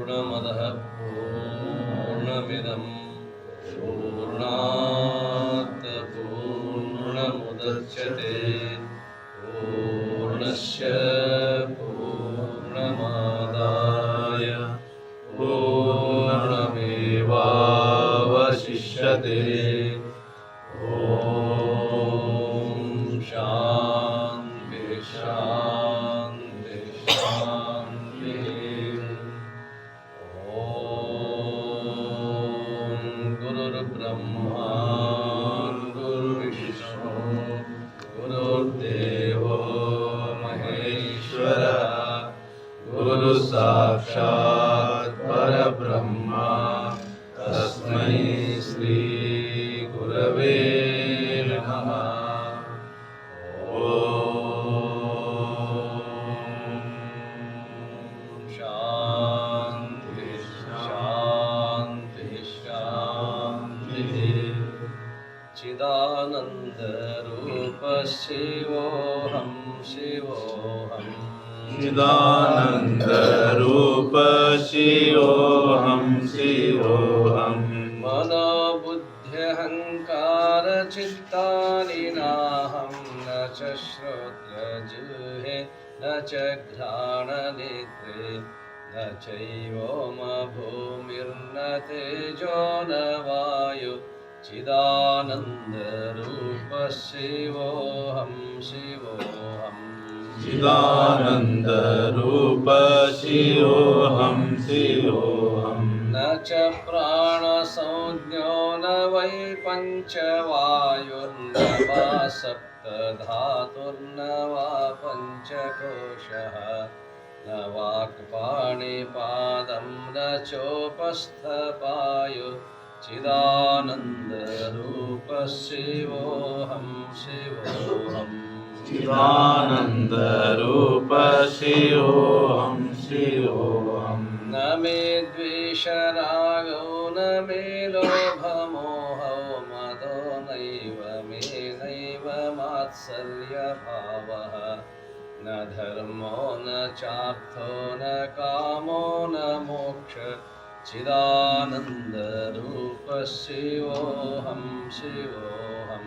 पूर्णमदः पूर्णमिदं पूर्णात् पूर्णमुदच्यते पूर्णस्य पूर्णमादाय पूर्णमेवावशिष्यते। ॐ शान्ति शान्ति शान्तिः। ॐ गुरुर्ब्रह्मा गुरुर्विष्णु गुरुर्देवो महेश्वरः गुरुसाक्षात् परब्रह्म तस्मै श्री गुरवे नमः। ॐ शान्ति शान्ति शान्तिः। चिदानन्दरूप शिवोऽहं शिवोऽहं चिदानन्दरूप शिवोऽहं शिवोऽहं मनोबुद्ध्यहङ्कारचित्तानि नाहं न च श्रोत्रजिह्वे न च घ्राणनेत्रे न चैवोमभूमिर्न तेजो न वायु चिदानन्दरूप शिवोऽहं शिवोऽहं चिदानन्दरूप शिवोऽहं शिवोऽहं न च प्राणसंज्ञो न वै पञ्चवायुर्न वा सप्तधातुर्न वा पञ्चकोशः न वाक्पाणिपादं न चोपस्थपायु चिदानन्दरूप शिवोऽहं शिवोऽहं चिदानन्दरूप शिवोऽहं शिवोऽहं न मे द्वेषरागो न मे लोभमोहो मदो नैव मे नैव मात्सर्यभावः न धर्मो न चार्थो न कामो न मोक्ष चिदानन्दरूप शिवोऽहं शिवोऽहं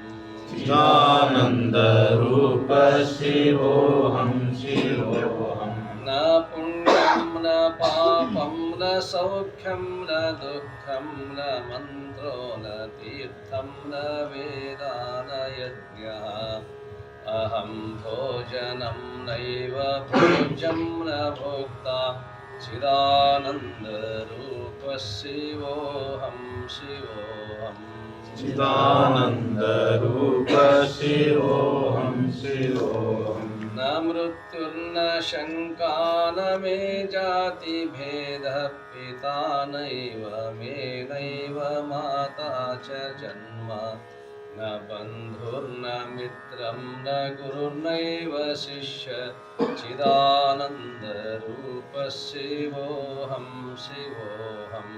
चिदानन्दरूप शिवोऽहं शिवोऽहं न पुण्यं न पापं न सौख्यं न दुःखं न मन्त्रो न तीर्थं न वेदा न यज्ञः अहं भोजनं नैव भोज्यं न भोक्ता चिदानन्दरूप शिवोऽहं शिवोऽहं चिदानन्दरूप शिवोऽहं शिवोऽहं न मृत्युर्न शङ्का न मे जातिभेदः पिता नैव मे नैव माता च जन्म न बन्धुर्न मित्रं न गुरुर्नैव शिष्य चिदानन्दरूप शिवोऽहं शिवोऽहं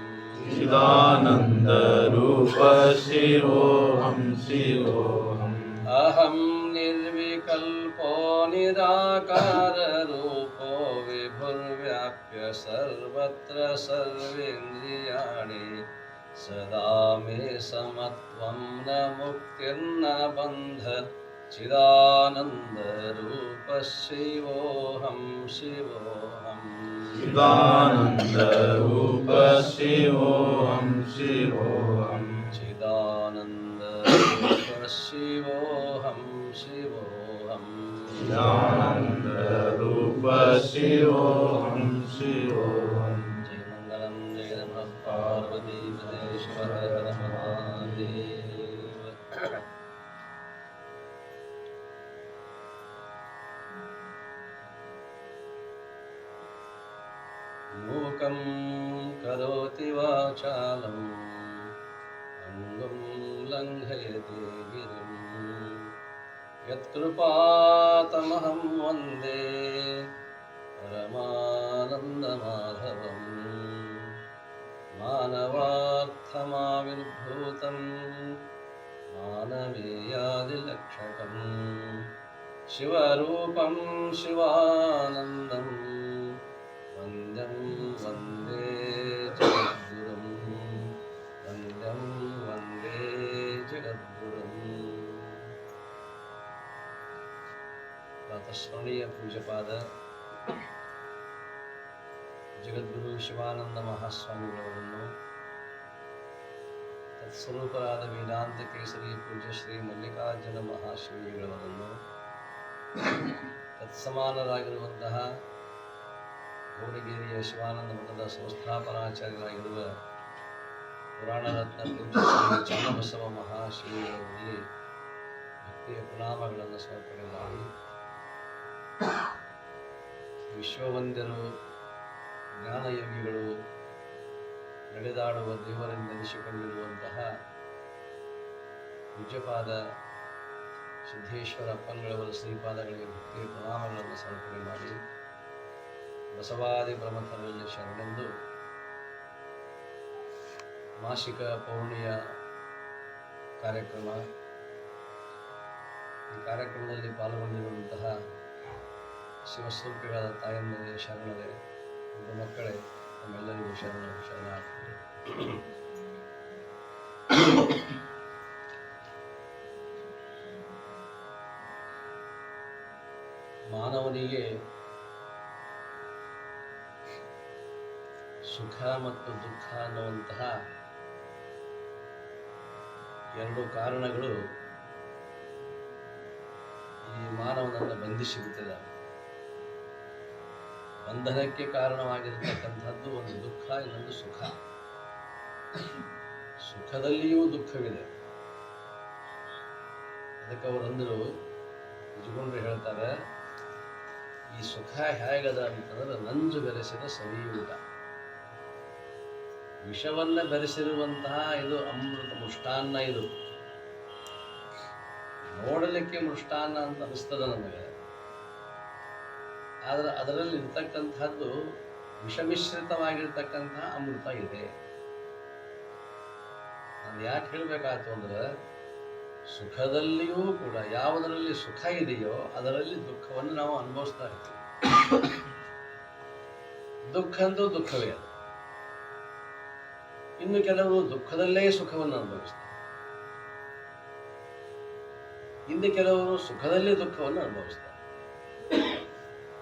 चिदानन्दरूप शिवोऽहं शिवोऽहम् अहं निर्विकल्पो निराकाररूपो विभुर्व्याप्य सर्वत्र सर्वेन्द्रियाणि सदा मे समत्वं न मुक्तिर्न बन्ध चिदानन्दरूप शिवोऽहं शिवोऽहं चिदानन्दरूप शिवोऽहं शिवोऽहं चिदानन्दरूप शिवोऽहं शिवोऽहं चिदानन्दरूप शिवोऽहं शिवोऽहं जय मङ्गलं जय नमः पार्वतीपते शिव हर हर महादेव। मूकं करोति वाचालं अंगुं लङ्घयते गिरिं यत्कृपातमहं वन्दे परमानन्दमाधवं मानवार्थमाविर्भूतं मानवीयादिलक्षकं शिवरूपं शिवानन्दं वन्द्यं वन्दे ಸ್ಮರಣೀಯ ಪೂಜ್ಯಪಾದ ಜಗದ್ಗುರು ಶಿವಾನಂದ ಮಹಾಸ್ವಾಮಿಗಳವರನ್ನು, ತತ್ಸ್ವರೂಪರಾದ ವೇದಾಂತ ಕೇಸರಿ ಪೂಜ್ಯ ಶ್ರೀ ಮಲ್ಲಿಕಾರ್ಜುನ ಮಹಾಶಿವಜಿಗಳವರನ್ನು, ತತ್ಸಮಾನರಾಗಿರುವಂತಹ ಗೋಡಗೇರಿಯ ಶಿವಾನಂದ ಮಠದ ಸಂಸ್ಥಾಪನಾಚಾರ್ಯರಾಗಿರುವ ಪುರಾಣ ರತ್ನ ಪೂಜ್ಯ ಶ್ರೀ ಚನ್ನಬಸವ ಮಹಾಶಿವರಲ್ಲಿ ಭಕ್ತಿಯ ಪ್ರಣಾಮಗಳನ್ನು ಸಮರ್ಪಣೆ ಮಾಡಿ, ವಿಶ್ವವಂದ್ಯರು ಜ್ಞಾನಯೋಗಿಗಳು ನಡೆದಾಡುವ ದೇವರೆಂದೆನಿಸಿಕೊಂಡಿರುವಂತಹ ಪೂಜ್ಯಪಾದ ಸಿದ್ದೇಶ್ವರ ಅಪ್ಪಂಗಳವರ ಶ್ರೀಪಾದಗಳಿಗೆ ಭಕ್ತಿಯ ಪ್ರಣಾಮಗಳನ್ನು ಸಮರ್ಪಣೆ ಮಾಡಿ, ಬಸವಾದಿ ಪ್ರಮಥರಲ್ಲಿ ಶರಣೆಂದು ಮಾಸಿಕ ಪೌರ್ಣಿಯ ಕಾರ್ಯಕ್ರಮ, ಈ ಕಾರ್ಯಕ್ರಮದಲ್ಲಿ ಪಾಲ್ಗೊಂಡಿರುವಂತಹ ಶಿವಸ್ವರೂಪಿಗಳ ತಾಯಂದಿರೇ, ಶರಣರೇ, ಒಬ್ಬ ಮಕ್ಕಳೇ, ನಮ್ಮೆಲ್ಲರಿಗೂ ಶರಣಾರ್ಥಿ. ಮಾನವನಿಗೆ ಸುಖ ಮತ್ತು ದುಃಖ ಅನ್ನುವಂತಹ ಎರಡು ಕಾರಣಗಳು ಈ ಮಾನವನನ್ನು ಬಂಧಿಸಿಬಿಟ್ಟಿದ್ದಾವೆ. ಬಂಧನಕ್ಕೆ ಕಾರಣವಾಗಿರತಕ್ಕಂಥದ್ದು ಒಂದು ದುಃಖ, ಇನ್ನೊಂದು ಸುಖ. ಸುಖದಲ್ಲಿಯೂ ದುಃಖವಿದೆ. ಅದಕ್ಕೆ ಅವರಂದರು ನಿಜಗೊಂಡ್ರೆ ಹೇಳ್ತಾರೆ, ಈ ಸುಖ ಹೇಗದ ಅಂತಂದ್ರೆ ನಂಜು ಬೆರೆಸಿದ ಸವಿಯೂಟ. ವಿಷವನ್ನ ಬೆರೆಸಿರುವಂತಹ ಇದು ಅಮೃತ ಮೃಷ್ಟಾನ್ನ. ಇದು ನೋಡಲಿಕ್ಕೆ ಮೃಷ್ಟಾನ್ನ ಅಂತ ಅನಿಸ್ತದ ನಮಗೆ, ಆದರೆ ಅದರಲ್ಲಿ ಇರ್ತಕ್ಕಂಥದ್ದು ವಿಷಮಿಶ್ರಿತವಾಗಿರ್ತಕ್ಕಂತಹ ಅಮೃತ ಇದೆ. ನಾನು ಯಾಕೆ ಹೇಳಬೇಕಾಯ್ತು ಅಂದ್ರೆ, ಸುಖದಲ್ಲಿಯೂ ಕೂಡ ಯಾವುದರಲ್ಲಿ ಸುಖ ಇದೆಯೋ ಅದರಲ್ಲಿ ದುಃಖವನ್ನು ನಾವು ಅನುಭವಿಸ್ತಾ ಇರ್ತೀವಿ. ದುಃಖ ಅಂತೂ ದುಃಖವೇ ಅದು. ಇನ್ನು ಕೆಲವರು ದುಃಖದಲ್ಲೇ ಸುಖವನ್ನು ಅನುಭವಿಸ್ತಾರೆ, ಇನ್ನು ಕೆಲವರು ಸುಖದಲ್ಲೇ ದುಃಖವನ್ನು ಅನುಭವಿಸ್ತಾರೆ.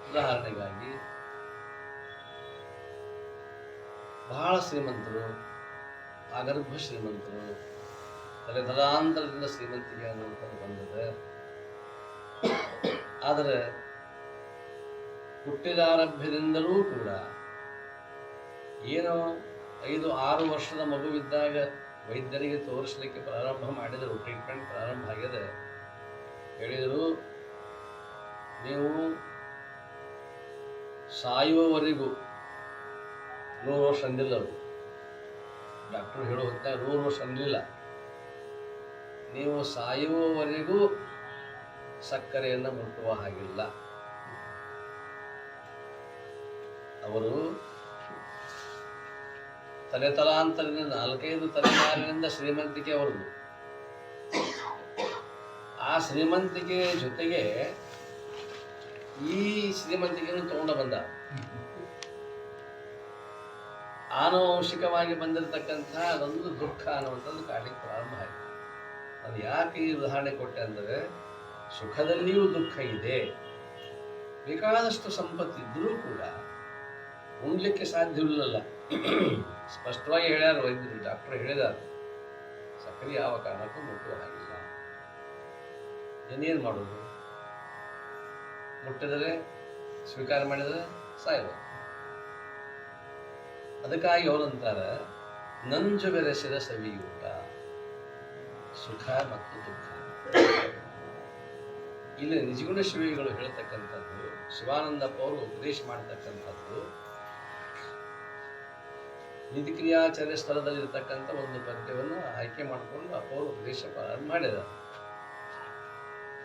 ಉದಾಹರಣೆಗಾಗಿ ಬಹಳ ಶ್ರೀಮಂತರು, ಆಗರ್ಭ ಶ್ರೀಮಂತರು, ತಲೆತಲಾಂತರದಿಂದ ಶ್ರೀಮಂತಿಗೆ ಅನ್ನುವಂಥದ್ದು ಬಂದಿದೆ. ಆದರೆ ಹುಟ್ಟಿದಾರಭ್ಯದಿಂದಲೂ ಕೂಡ ಏನೋ 5-6 ವರ್ಷದ ಮಗುವಿದ್ದಾಗ ವೈದ್ಯರಿಗೆ ತೋರಿಸಲಿಕ್ಕೆ ಪ್ರಾರಂಭ ಮಾಡಿದರು, ಟ್ರೀಟ್ಮೆಂಟ್ ಪ್ರಾರಂಭ ಆಗಿದೆ. ಹೇಳಿದರು, ನೀವು ಸಾಯುವವರೆಗೂ 100 ವರ್ಷ ಅಂದಿಲ್ಲ. ಅವರು ಡಾಕ್ಟರ್ ಹೇಳೋ ಹೊತ್ತಾಗ 100 ವರ್ಷ ಅಂದಿಲ್ಲ, ನೀವು ಸಾಯುವವರೆಗೂ ಸಕ್ಕರೆಯನ್ನು ಮುಟ್ಟುವ ಹಾಗಿಲ್ಲ. ಅವರು ತಲೆತಲಾಂತರದಿಂದ 4-5 ತಲೆಮಾರಿನಿಂದ ಶ್ರೀಮಂತಿಕೆ ಅವರದು. ಆ ಶ್ರೀಮಂತಿಕೆ ಜೊತೆಗೆ ಈ ಶ್ರೀಮಂತಿಕೆಯನ್ನು ತಗೊಂಡು ಬಂದ. ಆನುವಂಶಿಕವಾಗಿ ಬಂದಿರತಕ್ಕಂತಹ ಅದೊಂದು ದುಃಖ ಅನ್ನುವಂಥದ್ದು ಕಾಡಲಿಕ್ಕೆ ಪ್ರಾರಂಭ ಆಯಿತು. ಅದು ಯಾಕೆ ಈ ಉದಾಹರಣೆ ಕೊಟ್ಟೆ ಅಂದರೆ, ಸುಖದಲ್ಲಿಯೂ ದುಃಖ ಇದೆ. ಬೇಕಾದಷ್ಟು ಸಂಪತ್ತಿದ್ದರೂ ಕೂಡ ಉಣ್ಲಿಕ್ಕೆ ಸಾಧ್ಯವಿಲ್ಲಲ್ಲ. ಸ್ಪಷ್ಟವಾಗಿ ಹೇಳ್ಯಾರ ವೈದ್ಯರು, ಡಾಕ್ಟರ್ ಹೇಳಿದಾರೆ, ಸಕ್ಕರೆ ಯಾವ ಕಾರಣಕ್ಕೂ ಮುಟ್ಟುವ ಹಾಗಿಲ್ಲ. ಏನೇನು ಮಾಡೋದು? ಮುಟ್ಟಿದರೆ, ಸ್ವೀಕಾರ ಮಾಡಿದರೆ ಸಾಯಬಹುದು. ಅದಕ್ಕಾಗಿ ಅವರಂತಾರೆ, ನಂಜು ಬೆರೆಸಿದ ಸವಿಯೂಟ, ಸುಖ ಮತ್ತು ದುಃಖ. ಇಲ್ಲಿ ನಿಜಗುಣ ಶಿವಿಗಳು ಹೇಳ್ತಕ್ಕಂಥದ್ದು, ಶಿವಾನಂದಪ್ಪ ಅವರು ಉಪದೇಶ ಮಾಡತಕ್ಕಂಥದ್ದು, ನಿಧಿಕ್ರಿಯಾಚಾರ್ಯ ಸ್ಥಳದಲ್ಲಿರ್ತಕ್ಕಂಥ ಒಂದು ಪದ್ಯವನ್ನು ಆಯ್ಕೆ ಮಾಡಿಕೊಂಡು ಅಪ್ಪವರು ಉಪದೇಶ ಪ್ರಾರಂಭ ಮಾಡಿದ್ದಾರೆ.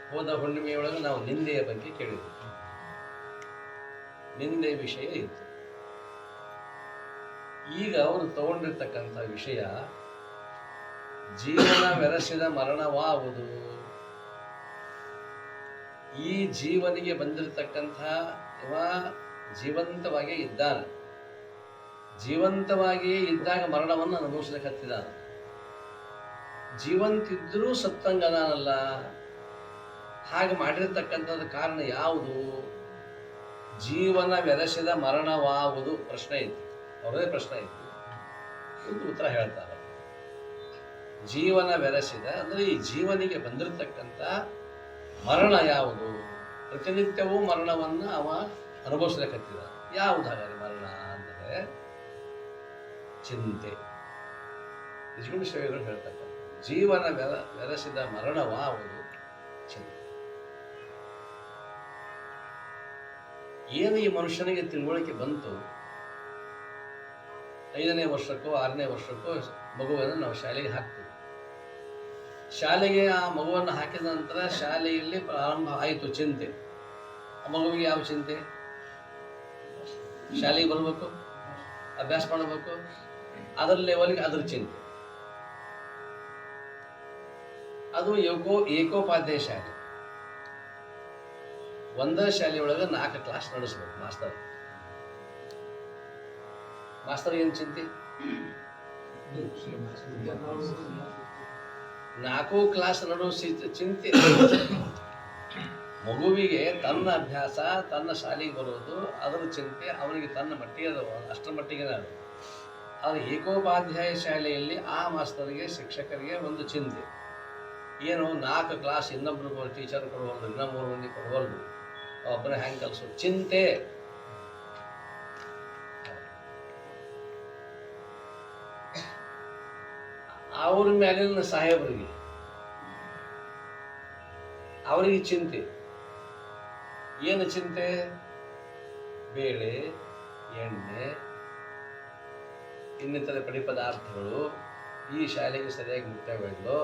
ಹೋದ ಹುಣ್ಣಿಮೆಯೊಳಗೆ ನಾವು ನಿಂದೆಯ ಬಗ್ಗೆ ಕೇಳಿದ್ವಿ. ನಿಂದೆ ವಿಷಯ ಇತ್ತು. ಈಗ ಅವರು ತಗೊಂಡಿರ್ತಕ್ಕಂಥ ವಿಷಯ ಜೀವನ ಬೆರೆಸಿದ ಮರಣವಾಗುವುದು. ಈ ಜೀವನಿಗೆ ಬಂದಿರತಕ್ಕಂಥ ಇವ ಜೀವಂತವಾಗಿ ಇದ್ದಾನೆ, ಜೀವಂತವಾಗಿಯೇ ಇದ್ದಾಗ ಮರಣವನ್ನು ಅನುಭವಿಸ್ಲಿಕ್ಕೆ ಹತ್ತಿದ್ದಾನೆ. ಜೀವಂತಿದ್ರೂ ಸತ್ತಂಗನಲ್ಲ, ಹಾಗೆ ಮಾಡಿರ್ತಕ್ಕಂಥದ್ದು ಕಾರಣ ಯಾವುದು? ಜೀವನ ಬೆರೆಸಿದ ಮರಣವಾವುದು ಪ್ರಶ್ನೆ ಇತ್ತು. ಅವರದೇ ಪ್ರಶ್ನೆ ಇತ್ತು, ಒಂದು ಉತ್ತರ ಹೇಳ್ತಾರೆ. ಜೀವನ ಬೆರೆಸಿದ ಅಂದರೆ ಈ ಜೀವನಿಗೆ ಬಂದಿರತಕ್ಕಂಥ ಮರಣ ಯಾವುದು? ಪ್ರತಿನಿತ್ಯವೂ ಮರಣವನ್ನು ಅವ ಅನುಭವಿಸ್ಲಿಕ್ಕತ್ತಿದ. ಯಾವುದು ಹಾಗಾದ್ರೆ ಮರಣ ಅಂದರೆ? ಚಿಂತೆ. ನಿಜಗುಣ ಸೇವೆಗಳು ಹೇಳ್ತಕ್ಕಂಥ ಜೀವನ ಬೆರೆಸಿದ ಮರಣವಾವುದು ಚಿಂತೆ. ಏನು ಈ ಮನುಷ್ಯನಿಗೆ ತಿಳುವಳಿಕೆ ಬಂತು, 5ನೇ ವರ್ಷಕ್ಕೋ 6ನೇ ವರ್ಷಕ್ಕೋ ಮಗುವನ್ನು ನಾವು ಶಾಲೆಗೆ ಹಾಕ್ತೀವಿ. ಶಾಲೆಗೆ ಆ ಮಗುವನ್ನು ಹಾಕಿದ ನಂತರ ಶಾಲೆಯಲ್ಲಿ ಪ್ರಾರಂಭ ಆಯಿತು ಚಿಂತೆ. ಆ ಮಗುವಿಗೆ ಯಾವ ಚಿಂತೆ? ಶಾಲೆಗೆ ಬರಬೇಕು, ಅಭ್ಯಾಸ ಮಾಡಬೇಕು, ಅದರ ಲೆವೆಲ್ಗೆ ಅದ್ರ ಚಿಂತೆ. ಅದು ಏಕೋಪಾಧ್ಯಾಯ ಶಾಲೆ. ಒಂದೇ ಶಾಲೆಯೊಳಗೆ 4 ಕ್ಲಾಸ್ ನಡೆಸ್ಬೇಕು ಮಾಸ್ತರ್ ಏನು ಚಿಂತೆ? 4 ಕ್ಲಾಸ್ ನಡೆಸೋ ಚಿಂತೆ. ಮಗುವಿಗೆ ತನ್ನ ಅಭ್ಯಾಸ, ತನ್ನ ಶಾಲೆಗೆ ಬರೋದು, ಅದರ ಚಿಂತೆ ಅವನಿಗೆ ತನ್ನ ಮಟ್ಟಿಗೆ ಅಷ್ಟರ ಮಟ್ಟಿಗೆ ಅದು. ಆದರೆ ಏಕೋಪಾಧ್ಯಾಯ ಶಾಲೆಯಲ್ಲಿ ಆ ಮಾಸ್ತರಿಗೆ, ಶಿಕ್ಷಕರಿಗೆ ಒಂದು ಚಿಂತೆ ಏನು? 4 ಕ್ಲಾಸ್ ಇನ್ನೊಬ್ರು ಟೀಚರ್ ಕೊಡುವಲ್ರು, ಇನ್ನೂ 3 ಮಂದಿ ಕೊಡುವಲ್ರು, ಒಬ್ಬರೇ ಹ್ಯಾಂಗೆ ಕಲಿಸೋದು ಚಿಂತೆ. ಅವ್ರ ಮೇಲಿನ ಸಾಹೇಬರಿಗೆ ಅವರಿಗೆ ಚಿಂತೆ ಏನು? ಚಿಂತೆ ಬೇಳೆ, ಎಣ್ಣೆ, ಇನ್ನಿತರ ಪಡಿ ಪದಾರ್ಥಗಳು ಈ ಶಾಲೆಗೆ ಸರಿಯಾಗಿ ಮುಟ್ಟಬೇಕು,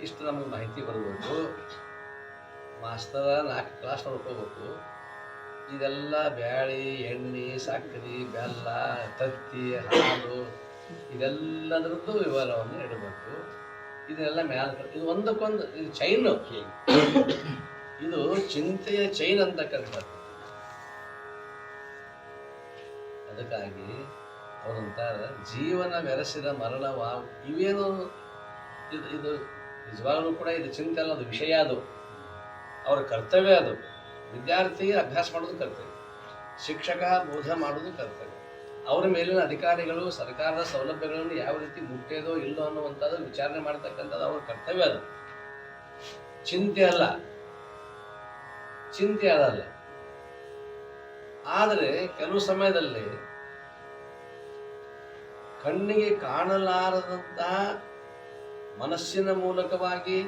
ಇಷ್ಟು ನಮಗೆ ಮಾಹಿತಿ ಬರಬೇಕು, ಮಾಸ್ತರ 4 ಕ್ಲಾಸ್ ನೋಡ್ಕೋಬೇಕು. ಇದೆಲ್ಲ ಬ್ಯಾಳಿ, ಎಣ್ಣೆ, ಸಕ್ಕರೆ, ಬೆಲ್ಲ, ತತ್ತಿ, ಹಾಲು ಇದೆಲ್ಲದರದ್ದು ವಿವರವನ್ನು ಇಡಬೇಕು. ಇದೆಲ್ಲ ಇದು ಒಂದಕ್ಕೊಂದು ಇದು ಚೈನು. ಇದು ಚಿಂತೆಯ ಚೈನ್ ಅಂತಕ್ಕಂಥದ್ದು. ಅದಕ್ಕಾಗಿ ಅವರಂತಾರ ಜೀವನ ಬೆರೆಸಿದ ಮರಣವಾ ಇವೇನು? ಇದು ನಿಜವಾಗ್ಲೂ ಕೂಡ ಇದು ಚಿಂತೆ ಅಲ್ಲ, ಅದು ವಿಷಯ. ಅದು ಅವರ ಕರ್ತವ್ಯ. ಅದು ವಿದ್ಯಾರ್ಥಿಗೆ ಅಭ್ಯಾಸ ಮಾಡೋದು ಕರ್ತವ್ಯ, ಶಿಕ್ಷಕ ಬೋಧ ಮಾಡೋದು ಕರ್ತವ್ಯ. ಅವರ ಮೇಲಿನ ಅಧಿಕಾರಿಗಳು ಸರ್ಕಾರದ ಸೌಲಭ್ಯಗಳನ್ನು ಯಾವ ರೀತಿ ಮುಟ್ಟೇದೋ ಇಲ್ಲೋ ಅನ್ನುವಂಥದ್ದು ವಿಚಾರಣೆ ಮಾಡ್ತಕ್ಕಂಥದ್ದು ಅವರ ಕರ್ತವ್ಯ. ಅದು ಚಿಂತೆ ಅಲ್ಲ, ಚಿಂತೆ ಅದಲ್ಲ. ಆದರೆ ಕೆಲವು ಸಮಯದಲ್ಲಿ ಕಣ್ಣಿಗೆ ಕಾಣಲಾರದಂತಹ ಮನಸ್ಸಿನ ಮೂಲಕವಾಗಿ,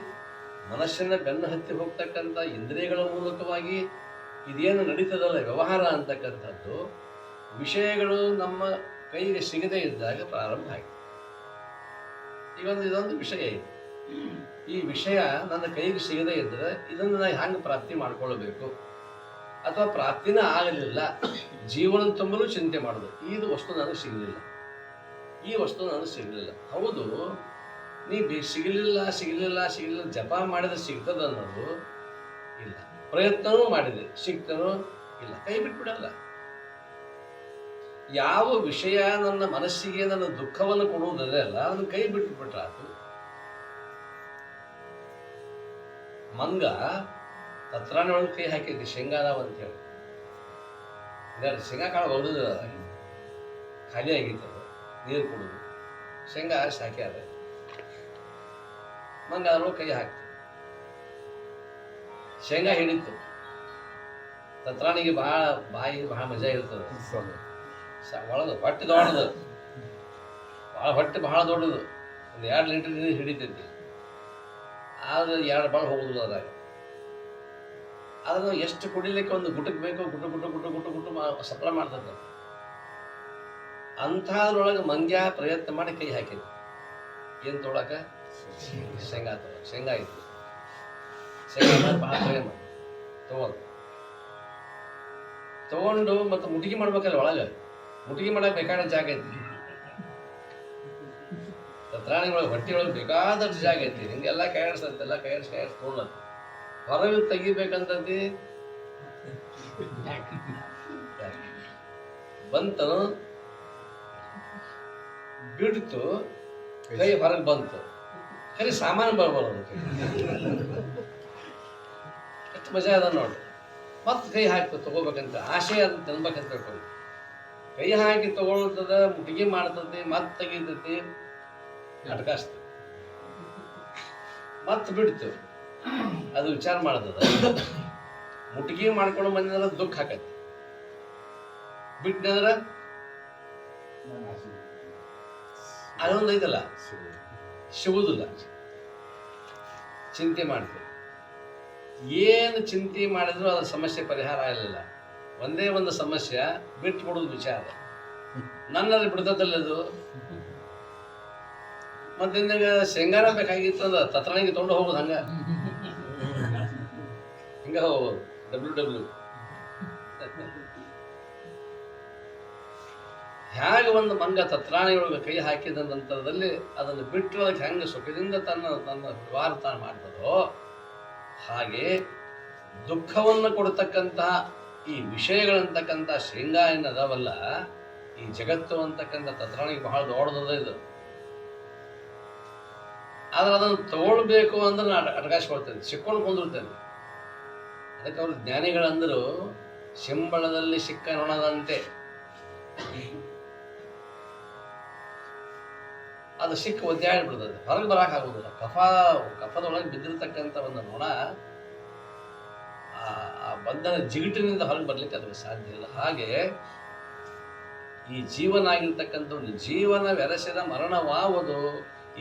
ಮನಸ್ಸಿನ ಬೆನ್ನು ಹತ್ತಿ ಹೋಗ್ತಕ್ಕಂಥ ಇಂದ್ರಿಯಗಳ ಮೂಲಕವಾಗಿ ಇದೇನು ನಡೀತದಲ್ಲ ವ್ಯವಹಾರ ಅಂತಕ್ಕಂಥದ್ದು, ವಿಷಯಗಳು ನಮ್ಮ ಕೈಗೆ ಸಿಗದೇ ಇದ್ದಾಗ ಪ್ರಾರಂಭ ಆಗಿದೆ. ಇದೊಂದು ವಿಷಯ ಇದೆ. ಈ ವಿಷಯ ನನ್ನ ಕೈಗೆ ಸಿಗದೇ ಇದ್ದರೆ ಇದನ್ನು ನಾನು ಹ್ಯಾಂಗೆ ಪ್ರಾಪ್ತಿ ಮಾಡ್ಕೊಳ್ಬೇಕು, ಅಥವಾ ಪ್ರಾಪ್ತಿನ ಆಗಲಿಲ್ಲ, ಜೀವನ ತುಂಬಲು ಚಿಂತೆ ಮಾಡೋದು. ಇದು ವಸ್ತು ನನಗೆ ಸಿಗಲಿಲ್ಲ, ಈ ವಸ್ತು ನನಗೆ ಸಿಗಲಿಲ್ಲ. ಹೌದು, ನೀ ಸಿಗಲಿಲ್ಲ ಜಪ ಮಾಡಿದ್ರೆ ಸಿಗ್ತದ ಅನ್ನೋದು ಇಲ್ಲ, ಪ್ರಯತ್ನವೂ ಮಾಡಿದೆ ಸಿಗ್ತನೋ ಇಲ್ಲ, ಕೈ ಬಿಟ್ಬಿಡಲ್ಲ. ಯಾವ ವಿಷಯ ನನ್ನ ಮನಸ್ಸಿಗೆ ನನ್ನ ದುಃಖವನ್ನು ಕೊಡುವುದಲ್ಲ, ಅದನ್ನು ಕೈ ಬಿಟ್ಬಿಟ್ರೆ ಆತು. ಮಂಗ ತತ್ರಾಣಿ ಒಳಗೆ ಕೈ ಹಾಕಿದ್ದೆ ಶೇಂಗಾದಾವ ಅಂತ ಹೇಳಿ, ಶೇಂಗಾ ಕಾಳು ಹೋಗುದಿಲ್ಲ, ಖಾಲಿ ಆಗಿತ್ತು, ನೀರು ಕುಡಿದು ಶೇಂಗಾ ಆರಿಸಿ ಹಾಕ್ಯಾರ. ಮಂಗ ಅದ್ರೊಳಗೆ ಕೈ ಹಾಕ್ತು, ಶೇಂಗಾ ಹಿಡಿತು. ತತ್ರಾಣಿಗೆ ಭಾಳ ಮಜಾ ಇರ್ತದೆ. ಒಳಗೆ ಹೊಟ್ಟೆ ದೊಡ್ಡದು, ಹೊಟ್ಟೆ ಬಹಳ ದೊಡ್ಡದು, ಒಂದು 2 ಲೀಟರ್ ನೀರು ಹಿಡಿತೈತಿ. ಆದ್ರೆ 2 ಬಾಳ ಹೋಗುದಿಲ್ಲ ಅದಾಗ. ಅದನ್ನು ಎಷ್ಟು ಕುಡಿಲಿಕ್ಕೆ ಒಂದು ಗುಟಕ್ಕೆ ಬೇಕೋ ಗುಟ್ಟು ಸಪ್ಲ ಮಾಡ್ತದೆ. ಅಂಥದ್ರೊಳಗೆ ಮಂಗ್ಯ ಪ್ರಯತ್ನ ಮಾಡಿ ಕೈ ಹಾಕಿದ್ರು. ಏನು ತೊಗೊಳಕ? ಶೇಂಗಾ ಇತ್ತು. ಶೇಂಗಾ ಭಾಳ ಪ್ರೇಮ ತಗೊಂಡು ಮತ್ತು ಮುಟಿಗೆ ಮಾಡ್ಬೇಕಲ್ಲ, ಒಳಗೆ ಮುಟಿಗೆ ಮಾಡಕ್ಕೆ ಬೇಕಾದ ಜಾಗ ಐತಿ. ತತ್ರಾಣಿ ಒಳಗೆ ಹೊಟ್ಟೆ ಒಳಗೆ ಬೇಕಾದಷ್ಟು ಜಾಗ ಐತಿ. ಹಿಂಗೆಲ್ಲ ಕೈಯಾಡಿಸ್ತಂತೆಲ್ಲ ಕೈಯಾಡಿಸಿ ತೊಗೊಳ ಹೊರಗೆ ತೆಗಿಬೇಕಂತಂದು ಬಂತನು, ಬಿಡ್ತು, ಕೈ ಹೊರಗೆ ಬಂತು. ಖರೆ ಸಾಮಾನು ಬರ್ಬಾರ್ದು. ಎಷ್ಟು ಮಜಾ ಅದ ನೋಡ್ರಿ. ಮತ್ತೆ ಕೈ ಹಾಕಿ ತಗೋಬೇಕಂತ ಆಸೆ ಅದು ತಿನ್ಬೇಕಂತ ತಿಳ್ಕೊಂಡು ಕೈ ಹಾಕಿ ತಗೊಳ್ತದ, ಮುಟ್ಟಿಗೆ ಮಾಡ್ತದೆ, ಮತ್ತೆ ತೆಗಿತೈತಿ, ಅಡ್ಕಾಸ್ತದೆ, ಮತ್ತೆ ಬಿಡ್ತು. ಅದು ವಿಚಾರ ಮಾಡ್ತದ, ಮುಟ್ಟಿಗೆ ಮಾಡ್ಕೊಂಡು ಬಂದ್ರೆ ದುಃಖ ಆಕತಿ, ಬಿಟ್ಟಂದ್ರೆ ಅದೊಂದು ಐತಲ್ಲ ಸಿಗುದಿಲ್ಲ. ಚಿಂತೆ ಮಾಡ್ತೀವಿ, ಏನು ಚಿಂತೆ ಮಾಡಿದ್ರು ಅದ್ರ ಸಮಸ್ಯೆ ಪರಿಹಾರ ಆಗಲಿಲ್ಲ. ಒಂದೇ ಒಂದು ಸಮಸ್ಯೆ, ಬಿಟ್ಟು ಬಿಡೋದು ವಿಚಾರ. ನನ್ನಲ್ಲಿ ಬಿಡ್ತದಲ್ಲದು. ಮತ್ತೆ ನಿನಗ ಶೇಂಗಾರ ಬೇಕಾಗಿತ್ತು ಅಂದ್ರೆ ತತ್ರಾಣಿಗೆ ತೊಗೊಂಡು ಹೋಗೋದು, ಹಿಂಗ ಹೋಗೋದು WW. ಹೇಗೆ ಒಂದು ಮಂಗ ತತ್ರಾಣಿಯೊಳಗೆ ಕೈ ಹಾಕಿದ ನಂತರದಲ್ಲಿ ಅದನ್ನು ಬಿಟ್ಟು ಅದಕ್ಕೆ ಹೆಂಗೆ ಸುಖದಿಂದ ತನ್ನ ವ್ಯವಹಾರ ತಾನು ಮಾಡ್ತದೋ ಹಾಗೆ ದುಃಖವನ್ನು ಕೊಡ್ತಕ್ಕಂತಹ ಈ ವಿಷಯಗಳಂತಕ್ಕಂಥ ಶೇಂಗಾ ಏನದವಲ್ಲ, ಈ ಜಗತ್ತು ಅಂತಕ್ಕಂಥ ತತ್ರಾಣಿಗೆ ಬಹಳ ದೊಡ್ಡದ ಇದು. ಆದ್ರೆ ಅದನ್ನು ತಗೊಳ್ಬೇಕು ಅಂದ್ರೆ ನಾನು ಅಟಕಾಯಿಸ್ಕೊಳ್ತೇನೆ, ಸಿಕ್ಕೊಂಡು ಕುಂದಿರ್ತೇನೆ. ಅದಕ್ಕೆ ಅವರು ಜ್ಞಾನಿಗಳಂದ್ರು ಶಿಂಬಳದಲ್ಲಿ ಸಿಕ್ಕ ನೊಣದಂತೆ. ಅದು ಸಿಕ್ಕ ಒದ್ದಾಡ್ಬಿಡ್ತದೆ, ಹೊರಗೆ ಬರಕ್ಕೆ ಆಗೋದಿಲ್ಲ. ಕಫದೊಳಗೆ ಬಿದ್ದಿರ್ತಕ್ಕಂಥ ಒಂದು ನೊಣ ಆ ಬಂಧನ ಜಿಗಿಟಿನಿಂದ ಹೊರಗೆ ಬರ್ಲಿಕ್ಕೆ ಅದಕ್ಕೆ ಸಾಧ್ಯ ಇಲ್ಲ. ಹಾಗೆ ಈ ಜೀವನ ಆಗಿರ್ತಕ್ಕಂಥ ಒಂದು ಜೀವನ ವ್ಯರಸಿದ ಮರಣವಾವುದು,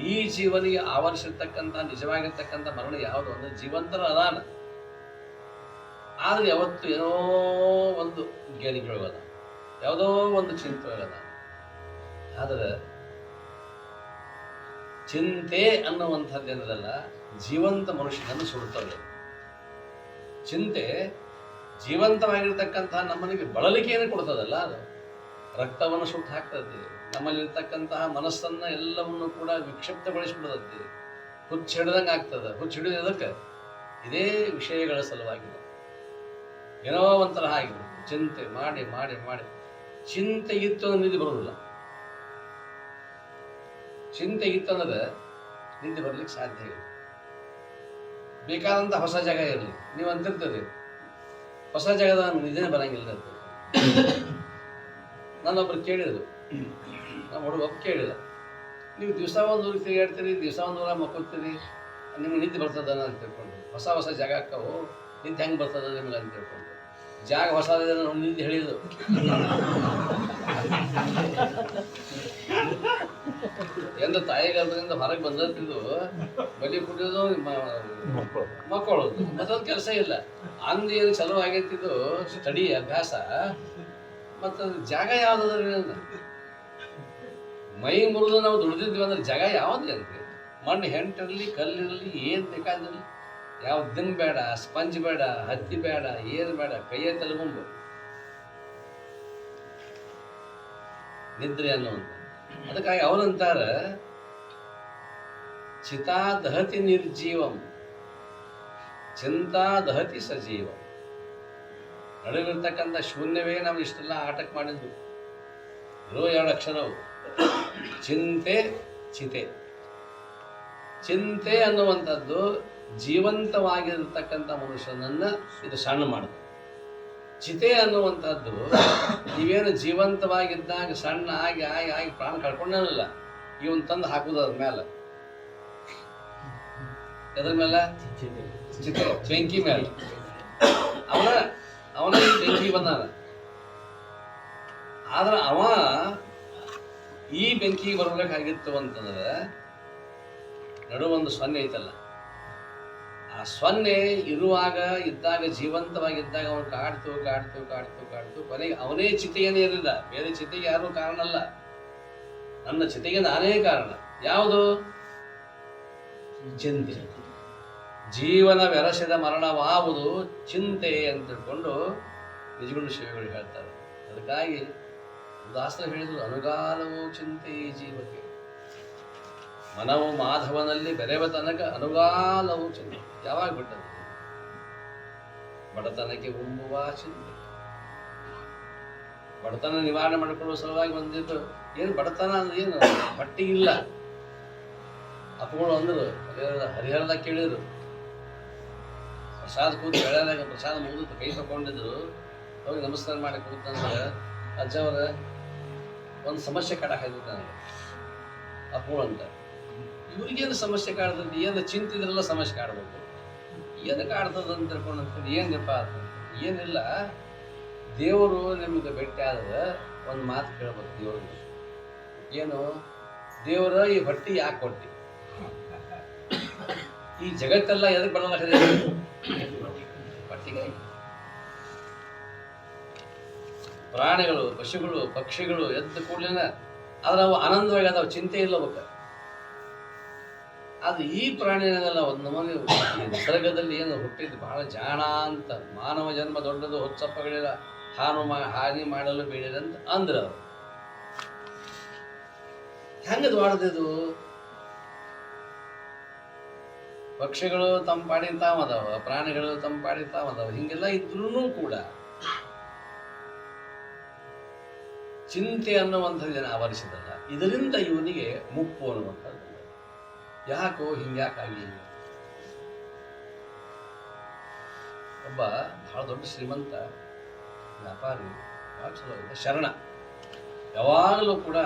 ಈ ಜೀವನಿಗೆ ಆವರಿಸಿರ್ತಕ್ಕಂಥ ನಿಜವಾಗಿರ್ತಕ್ಕಂಥ ಮರಣ ಯಾವುದು ಅಂದ್ರೆ ಜೀವಂತರ ಅದಾನ. ಆದ್ರೆ ಯಾವತ್ತು ಏನೋ ಒಂದು ಜ್ಞಾನಿಗಳದ, ಯಾವುದೋ ಒಂದು ಚಿಂತೆಗಳದ. ಆದ್ರೆ ಚಿಂತೆ ಅನ್ನುವಂಥದ್ದು ಏನದಲ್ಲ, ಜೀವಂತ ಮನುಷ್ಯನನ್ನು ಸುಡುತ್ತದೆ. ಚಿಂತೆ ಜೀವಂತವಾಗಿರ್ತಕ್ಕಂತಹ ನಮ್ಮನಿಗೆ ಬಳಲಿಕೆಯನ್ನು ಕೊಡ್ತದಲ್ಲ, ಅದು ರಕ್ತವನ್ನು ಸುಟ್ಟು ಹಾಕ್ತದೆ. ನಮ್ಮಲ್ಲಿರ್ತಕ್ಕಂತಹ ಮನಸ್ಸನ್ನ ಎಲ್ಲವನ್ನು ಕೂಡ ವಿಕ್ಷಿಪ್ತಗೊಳಿಸ್ಬಿಡ್ತದೆ, ಹುಚ್ಚು ಹಿಡ್ದಂಗೆ ಆಗ್ತದೆ. ಹುಚ್ಚು ಹಿಡಿಯೋದಕ್ಕೆ ಇದೇ ವಿಷಯಗಳ ಸಲುವಾಗಿದೆ. ಏನೋ ಒಂಥರ ಆಗಿಬಿಡುತ್ತೆ. ಚಿಂತೆ ಮಾಡಿ ಮಾಡಿ ಮಾಡಿ ಚಿಂತೆ ಇತ್ತು ಅಂದ್ರೆ ನಿದ್ದೆ ಬರೋದಿಲ್ಲ. ಚಿಂತೆ ಇತ್ತಂದ್ರೆ ನಿದ್ದೆ ಬರ್ಲಿಕ್ಕೆ ಸಾಧ್ಯ ಇಲ್ಲ. ಬೇಕಾದಂಥ ಹೊಸ ಜಾಗ ಇರಲಿ, ನೀವು ಅಂತಿರ್ತದೆ ಹೊಸ ಜಾಗದ ನಿದ್ದೆ ಬರಂಗಿಲ್ಲ ಅಂತ. ನಾನೊಬ್ರು ಕೇಳಿದ್ರು, ನಮ್ಮ ಹುಡುಗ ಕೇಳಿದ, ನೀವು ದಿವಸ ಒಂದು ಊರಿಗೆ ತಿರುಗಾಡ್ತೀರಿ, ದಿವಸ ಒಂದು ಊರ ಮಕ್ಕೋತೀರಿ, ನಿಮ್ಗೆ ನಿದ್ದೆ ಬರ್ತದ ಅಂತ ತಿಳ್ಕೊಂಡು. ಹೊಸ ಹೊಸ ಜಾಗ ಹಾಕವು, ನಿದ್ದೆ ಹೆಂಗೆ ಬರ್ತದ ನಿಮ್ಗೆ ಅಂತ ತಿಳ್ಕೊಂಡು. ಜಾಗ ಹೊಸದಿದೆ ನಾವು ನಿದ್ದೆ ಹೇಳಿದ್ರು. ಎಂದು ತಾಯಿಗಾರದಿಂದ ಹೊರಗೆ ಬಂದಿದ್ದು ಬಲಿ ಕುಡಿಯೋದು, ಮಕ್ಕಳೋದು, ಮತ್ತೊಂದು ಕೆಲಸ ಇಲ್ಲ. ಅಂದು ಏನು ಚಲೋ ಆಗೈತಿದ್ದು ಸ್ಟಡಿ ಅಭ್ಯಾಸ. ಮತ್ತು ಜಾಗ ಯಾವ್ದು? ಮೈ ಮುರಿದು ನಾವು ದುಡಿದಿದ್ವಿ ಅಂದ್ರೆ ಜಾಗ ಯಾವ್ದು ಅಂತೆ? ಮಣ್ಣು ಹೆಂಟಿರಲಿ, ಕಲ್ಲಿರಲಿ, ಏನು ಬೇಕಾದಿರಲಿ, ಯಾವ ದಿನ ಬೇಡ, ಸ್ಪಂಜ್ ಬೇಡ, ಹತ್ತಿ ಬೇಡ, ಏನು ಬೇಡ, ಕೈಯ ತಲೆಗುಂಬು ನಿದ್ರೆ ಅನ್ನುವಂಥ. ಅದಕ್ಕಾಗಿ ಅವರಂತಾರ ಚಿತಾ ದಹತಿ ನಿರ್ಜೀವಂ, ಚಿಂತಾ ದಹತಿ ಸಜೀವಂ. ನಡುವಿರ್ತಕ್ಕಂಥ ಶೂನ್ಯವೇ ನಾವು ಇಷ್ಟೆಲ್ಲ ಆಟಕ್ಕೆ ಮಾಡಿದ್ವು. ಇರೋ 2 ಅಕ್ಷರವು ಚಿಂತೆ, ಚಿತೆ. ಚಿಂತೆ ಅನ್ನುವಂಥದ್ದು ಜೀವಂತವಾಗಿರ್ತಕ್ಕಂಥ ಮನುಷ್ಯನನ್ನ ಇದು ಸಣ್ಣ ಮಾಡುತ್ತೆ. ಚಿತೆ ಅನ್ನುವಂಥದ್ದು ನೀವೇನು ಜೀವಂತವಾಗಿದ್ದಾಗ ಸಣ್ಣ ಆಗಿ ಆಗಿ ಆಗಿ ಪ್ರಾಣ ಕಳ್ಕೊಂಡಲ್ಲ, ಇವನ್ ತಂದು ಹಾಕುದು ಅದ್ರ ಮೇಲೆ. ಎದ್ರ ಮೇಲೆ? ಚಿತೆ, ಬೆಂಕಿ ಮೇಲೆ. ಅವನ ಬೆಂಕಿ ಬಂದಾನ. ಆದ್ರೆ ಅವ ಈ ಬೆಂಕಿ ಬರ್ಬೇಕಾಗಿತ್ತು ಅಂತಂದ್ರೆ ನಡುವೊಂದು ಸೊನ್ನೆ ಐತಲ್ಲ, ಆ ಸೊನ್ನೆ ಇದ್ದಾಗ ಜೀವಂತವಾಗಿದ್ದಾಗ ಅವನು ಕಾಡ್ತು ಕಾಡ್ತು ಕಾಡ್ತು ಕಾಡ್ತು ಕೊನೆಗೆ ಅವನೇ ಚಿತೆಯೇನೇ ಇರಲಿಲ್ಲ. ಬೇರೆ ಚಿತೆಗೆ ಯಾರು ಕಾರಣ ಅಲ್ಲ, ನನ್ನ ಚಿತೆಗೆ ನಾನೇ ಕಾರಣ. ಯಾವುದು? ಚಿಂತೆ. ಜೀವನ ವ್ಯರಸಿದ ಮರಣವಾವುದು ಚಿಂತೆ ಅಂತ ತಿಳ್ಕೊಂಡು ನಿಜಗುಣ ಶಿವಗಳು ಹೇಳ್ತಾರೆ. ಅದಕ್ಕಾಗಿ ದಾಸರು ಹೇಳಿದ್ರು, ಅನುಗಾಲವು ಚಿಂತೆ ಈ ಜೀವಕ್ಕೆ, ಮನವು ಮಾಧವನಲ್ಲಿ ಬೆರೆವ ತನಕ ಅನುಗಾಲವು ಚಿಂತೆ. ಯಾವಾಗ ಬಿಟ್ಟದ್ದು? ಬಡತನಕ್ಕೆ ಉಂಬುವ ಚಿಂತೆ. ಬಡತನ ನಿವಾರಣೆ ಮಾಡಿಕೊಳ್ಳುವ ಸಲುವಾಗಿ ಬಂದಿದ್ದು. ಏನು ಬಡತನ ಅಂದ್ರೆ ಏನು? ಬಟ್ಟೆ ಇಲ್ಲ. ಅಪ್ಪಗಳು ಅಂದರು, ಹರಿಹರದ ಕೇಳಿದ್ರು, ಪ್ರಸಾದ ಕೂತು ಬೆಳೆದಾಗ ಪ್ರಸಾದ ಮುಗಿದು ಕೈ ತಗೊಂಡಿದ್ರು ಅವ್ರಿಗೆ ನಮಸ್ಕಾರ ಮಾಡಿ ಕೂತಂದ್ರೆ ಅಜ್ಜವ್ರ ಒಂದು ಸಮಸ್ಯೆ ಕಾಡಾಕಿದ್ರು ನನಗೆ ಅಪ್ಪು ಅಂತ. ಇವ್ರಿಗೇನು ಸಮಸ್ಯೆ ಕಾಡ್ತದೆ, ಏನು ಚಿಂತಿದ್ರೆಲ್ಲ ಸಮಸ್ಯೆ ಕಾಡ್ಬೇಕು, ಏನು ಕಾಡ್ತದ ಅಂತ ತಿಳ್ಕೊಂಡು ಏನಪ್ಪ ಅಂತ. ಏನಿಲ್ಲ, ದೇವರು ನಿಮ್ಗೆ ಭೇಟಿ ಆದ್ರೆ ಒಂದು ಮಾತು ಕೇಳ್ಬೇಕು ದೇವ್ರಿಗೆ. ಏನು ದೇವರ ಈ ಹೊಟ್ಟಿ ಯಾಕೆ ಕೊಟ್ಟಿ, ಈ ಜಗತ್ತೆಲ್ಲ ಎದಕ್ಕೆ ಬರಲಾಗಿದೆ ಹೊಟ್ಟಿಗಾಗಿ. ಪ್ರಾಣಿಗಳು ಪಶುಗಳು ಪಕ್ಷಿಗಳು ಎದ್ದು ಕೂಡಲಿನ ಆದ್ರೆ ಅವು ಆನಂದವಾಗಿ ಅದಾವ, ಚಿಂತೆ ಇಲ್ಲ ಅವಕ್ಕೆ. ಅದು ಈ ಪ್ರಾಣಿನೆಲ್ಲ ಒಂದು ನಮೂನೆ ನಿಸರ್ಗದಲ್ಲಿ ಏನು ಹುಟ್ಟಿದ್ದು ಬಹಳ ಜಾಣ ಅಂತ, ಮಾನವ ಜನ್ಮ ದೊಡ್ಡದು ಹೊಚ್ಚಪ್ಪಗಳಿಲ್ಲ, ಹಾನಿ ಮಾಡಲು ಬೇಡಿದಂತ ಅಂದ್ರೆ ಅವರು ಹೆಂಗದು ವಾಡದಿದು. ಪಕ್ಷಿಗಳು ತಮ್ಮ ಪಾಡಿ ತಾವದಾವ, ಪ್ರಾಣಿಗಳು ತಮ್ಮ ಪಾಡಿ ತಾವದಾವ, ಹಿಂಗೆಲ್ಲ ಇದ್ರೂ ಕೂಡ ಚಿಂತೆ ಅನ್ನುವಂಥದ್ದೇನು ಆವರಿಸಿದಲ್ಲ, ಇದರಿಂದ ಇವನಿಗೆ ಮುಪ್ಪು ಅನ್ನುವಂಥದ್ದು. ಯಾಕೋ ಹಿಂಗ್ಯಾಕಾಗಿ. ಒಬ್ಬ ಬಹಳ ದೊಡ್ಡ ಶ್ರೀಮಂತ ವ್ಯಾಪಾರಿ, ಬಹಳ ಚಲೋ ಇದೆ, ಶರಣ. ಯಾವಾಗಲೂ ಕೂಡ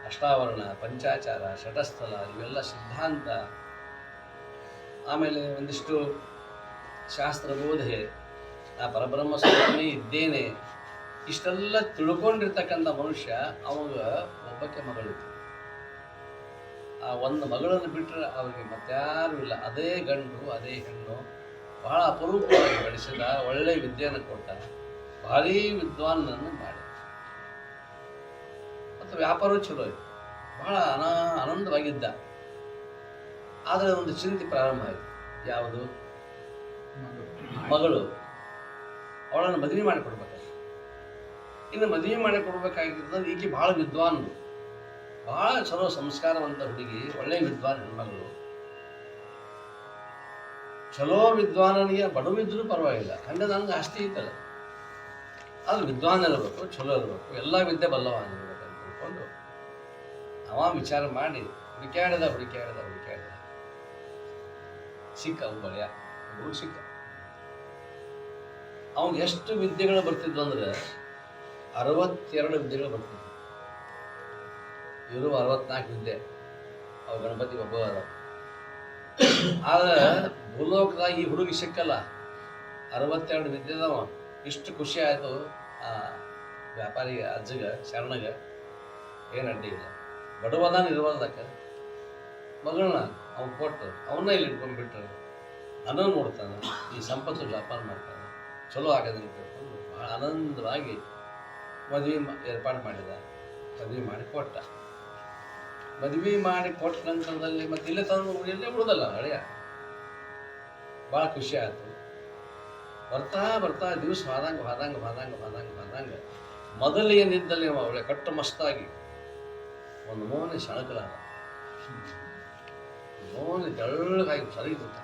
ಅಷ್ಟಾವರಣ, ಪಂಚಾಚಾರ, ಷಟಸ್ಥಲ ಇವೆಲ್ಲ ಸಿದ್ಧಾಂತ, ಆಮೇಲೆ ಒಂದಿಷ್ಟು ಶಾಸ್ತ್ರ ಬೋಧೆ, ನಾ ಪರಬ್ರಹ್ಮ ಸ್ವರೂಪನೇ ಇದ್ದೇನೆ, ಇಷ್ಟೆಲ್ಲ ತಿಳ್ಕೊಂಡಿರ್ತಕ್ಕಂಥ ಮನುಷ್ಯ. ಅವಾಗ ಒಬ್ಬಕ್ಕೆ ಮಗಳಿತ್ತು. ಆ ಒಂದು ಮಗಳನ್ನು ಬಿಟ್ಟರೆ ಅವ್ರಿಗೆ ಮತ್ತಾರೂ ಇಲ್ಲ. ಅದೇ ಗಂಡು ಅದೇ ಹೆಣ್ಣು, ಬಹಳ ಅಪರೂಪವಾಗಿ ಬೆಳೆಸಿದ, ಒಳ್ಳೆ ವಿದ್ಯೆಯನ್ನು ಕೊಟ್ಟ, ಭಾರೀ ವಿದ್ವಾನನ್ನು ಮಾಡಿ, ಮತ್ತು ವ್ಯಾಪಾರ ಚಲೋ ಇತ್ತು, ಬಹಳ ಆನಂದವಾಗಿದ್ದ. ಆದರೆ ಒಂದು ಚಿಂತೆ ಪ್ರಾರಂಭ ಆಯಿತು. ಯಾವುದು? ಮಗಳು. ಅವಳನ್ನು ಮದುವೆ ಮಾಡಿಕೊಡ್ಬೇಕು. ಇನ್ನು ಮದುವೆ ಮಾಡಿಕೊಡ್ಬೇಕಾಗಿರ್ತದೆ. ಈಕೆ ಬಹಳ ವಿದ್ವಾನ್, ಬಹಳ ಚಲೋ ಸಂಸ್ಕಾರವಂತ ಹುಡುಗಿ, ಒಳ್ಳೆ ವಿದ್ವಾನ್ ಹೆಣ್ಮಗಳು. ಚಲೋ ವಿದ್ವಾನನಿಗೆ ಬಡವಿದ್ರೂ ಪರವಾಗಿಲ್ಲ, ಹಂಗೆ ನನಗೆ ಆಸ್ತಿ ಇತ್ತಲ್ಲ, ಆದ್ರೆ ವಿದ್ವಾನ್ ಇರಬೇಕು, ಚಲೋ ಇರಬೇಕು, ಎಲ್ಲ ವಿದ್ಯೆ ಬಲ್ಲವ ಇರ್ಬೇಕು ಅಂತ ತಿಳ್ಕೊಂಡು ಅವ ವಿಚಾರ ಮಾಡಿ ಹುಡುಕ್ಯಾಡಿದ. ಸಿಕ್ಕ ಅವ್ನು ಬಳಿಯ ಹುಡುಗ ಸಿಕ್ಕ. ಅವ್ನು ಎಷ್ಟು ವಿದ್ಯೆಗಳು ಬರ್ತಿದ್ವು ಅಂದ್ರೆ 62 ವಿದ್ಯೆಗಳು ಬರ್ತಿದ್ವು. ಇವರು 64 ವಿದ್ಯೆ. ಅವ್ರು ಗಣಪತಿ ಒಬ್ಬ ಅದ. ಆದ್ರೆ ಭೂಲೋಕದಾಗ ಈ ಹುಡುಗಿ ಸಿಕ್ಕಲ್ಲ, 62 ವಿದ್ಯೆದವ. ಇಷ್ಟು ಖುಷಿ ಆಯಿತು ಆ ವ್ಯಾಪಾರಿ ಅಜ್ಜಗ, ಶರಣಗ. ಏನು ಅಡ್ಡಿ ಇಲ್ಲ, ಬಡವದಾನ ಇರುವಲ್ದಕ್ಕೆ ಮಗಳನ್ನ ಅವ್ನು ಕೊಟ್ಟು ಅವನ್ನ ಇಲ್ಲಿ ಇಟ್ಕೊಂಡ್ಬಿಟ್ರೆ ಅನ್ನೋ ನೋಡ್ತಾನೆ, ಈ ಸಂಪತ್ತು ವ್ಯಾಪಾರ ಮಾಡ್ತಾನೆ, ಚಲೋ ಆಗೋದನ್ನು ತಿಳ್ಕೊಂಡು ಭಾಳ ಆನಂದವಾಗಿ ಮದುವೆ ಏರ್ಪಾಡು ಮಾಡಿದ. ಮದುವೆ ಮಾಡಿ ಕೊಟ್ಟ. ಮದುವೆ ಮಾಡಿ ಕೊಟ್ಟ ನಂತರದಲ್ಲಿ ಮತ್ತೆ ಇಲ್ಲೇ ತಂದು ಎಲ್ಲೇ ಉಳಿದಲ್ಲ ಹಳೆಯ. ಭಾಳ ಖುಷಿ ಆಯಿತು. ಬರ್ತಾ ದಿವಸ ಹೋದಂಗೆ ಮೊದಲು ಏನಿದ್ದಲ್ಲಿ ಅವಳೆ ಕಟ್ಟು ಮಸ್ತಾಗಿ ಒಂದು ಮೋನೆ ಸಣಕಲಾದ, ಮೋನೆ ತೆಳ್ಳಗಾಗಿ ಸರಿದ್ಬಿಟ್ಟ.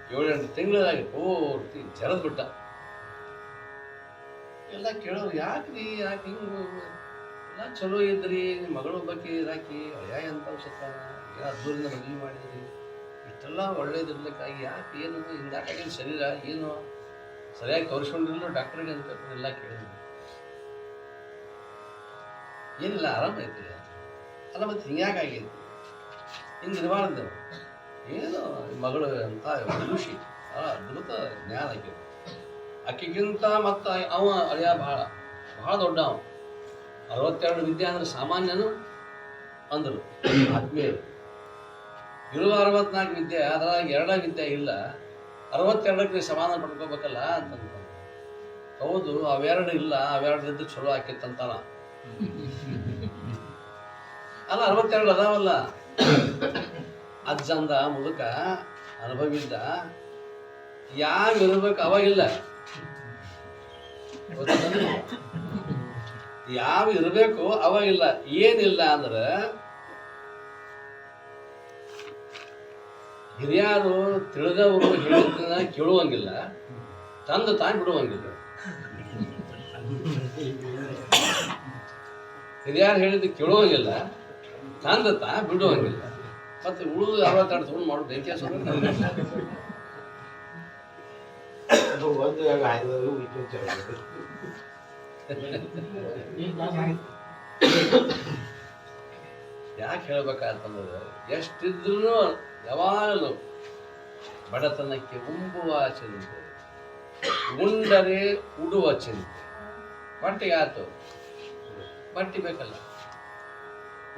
7-8 ತಿಂಗಳಾಗಿ ಪೂರ್ತಿ ಜರದ್ ಬಿಟ್ಟ. ಎಲ್ಲ ಕೇಳೋರು, ಯಾಕೆ ಹಿಂಗೆ ಎಲ್ಲ ಚಲೋ ಇದ್ರಿ, ನಿಮ್ಮ ಮಗಳ ಬಗ್ಗೆ ಇದಾಕಿ ಅಳ್ಯಾ ಅಂತ ಅವಶ್ಯಕ, ಏನೋ ಅದ್ದೂರಿಂದ ಮದುವೆ ಮಾಡಿದ್ರಿ, ಇಷ್ಟೆಲ್ಲ ಒಳ್ಳೇದಿರ್ಲಿಕ್ಕಾಗಿ ಯಾಕೆ, ಏನು ಹಿಂಗಾಗಿನ ಶರೀರ ಏನು ಸರಿಯಾಗಿ ತೋರಿಸ್ಕೊಂಡಿರಲಿಲ್ಲ ಡಾಕ್ಟ್ರಿಗೆ ಅಂತ ಎಲ್ಲ ಕೇಳಿದ್ವಿ. ಏನಿಲ್ಲ, ಆರಾಮೈತಿ. ಅಲ್ಲ ಮತ್ತೆ ಹಿಂಗ್ಯಾಕಾಗೈತಿ, ಹಿಂಗೆ ಇರಬಾರ್ದು, ಏನು ಮಗಳು ಅಂತ ಋಷಿ ಅದ್ಭುತ ಜ್ಞಾನ ಆಕೆ. ಆಕೆಗಿಂತ ಮತ್ತು ಅವ ಅಳಿಯ ಭಾಳ ದೊಡ್ಡ. ಅವ 62 ವಿದ್ಯೆ ಅಂದ್ರೆ ಸಾಮಾನ್ಯನು ಅಂದರು ಆತ್ಮೀಯರು. ಇರುವ 64 ವಿದ್ಯೆ, ಅದ್ರಾಗ 2 ವಿದ್ಯೆ ಇಲ್ಲ, 62ಕ್ಕೆ ನೀವು ಸಮಾಧಾನ ಪಡ್ಕೋಬೇಕಲ್ಲ ಅಂತಂತ. ಹೌದು, ಅವೆರಡು ಇಲ್ಲ, ಅವೆರಡು ಇದ್ದು ಚಲೋ ಆಕಿತ್ತಂತಾನ. ಅಲ್ಲ 62 ಅದಾವಲ್ಲ. ಅಜ್ಜಂದ ಮುದುಕ ಅನುಭವಿದ್ದ, ಯಾವ ಇರ್ಬೇಕು ಅವಾಗಿಲ್ಲ, ಯಾವ ಇರಬೇಕು ಅವಾಗಿಲ್ಲ. ಏನಿಲ್ಲ ಅಂದ್ರೆ ಹಿರಿಯರು ತಿಳಿದವರು ಹೇಳಿದ್ದನ್ನ ಕೇಳುವಂಗಿಲ್ಲ, ತಂದು ತಾನು ಬಿಡುವಂಗಿಲ್ಲ. ಹಿರಿಯರು ಹೇಳಿದ್ದು ಕೇಳುವಂಗಿಲ್ಲ, ತಂದು ತಾ ಬಿಡುವಂಗಿಲ್ಲ. ಮತ್ತೆ ಉಳಿದು 62 ತಗೊಂಡು ಮಾಡೋದು ಬೆಂಕಿ ಒಂದು ಆಯ್ತು ವಿದ್ಯುತ್ ಯಾಕೆ ಹೇಳ್ಬೇಕಾತಂದ್ರೆ ಎಷ್ಟಿದ್ರು ಯಾವಾಗಲೂ ಬಡತನಕ್ಕೆ ಉಂಬುವ ಚಿಂತೆ, ಉಂಡರೆ ಉಡುವ ಚಿಂತೆ. ಬಟ್ಟೆಗೆ ಆಯ್ತು, ಬಟ್ಟೆ ಬೇಕಲ್ಲ,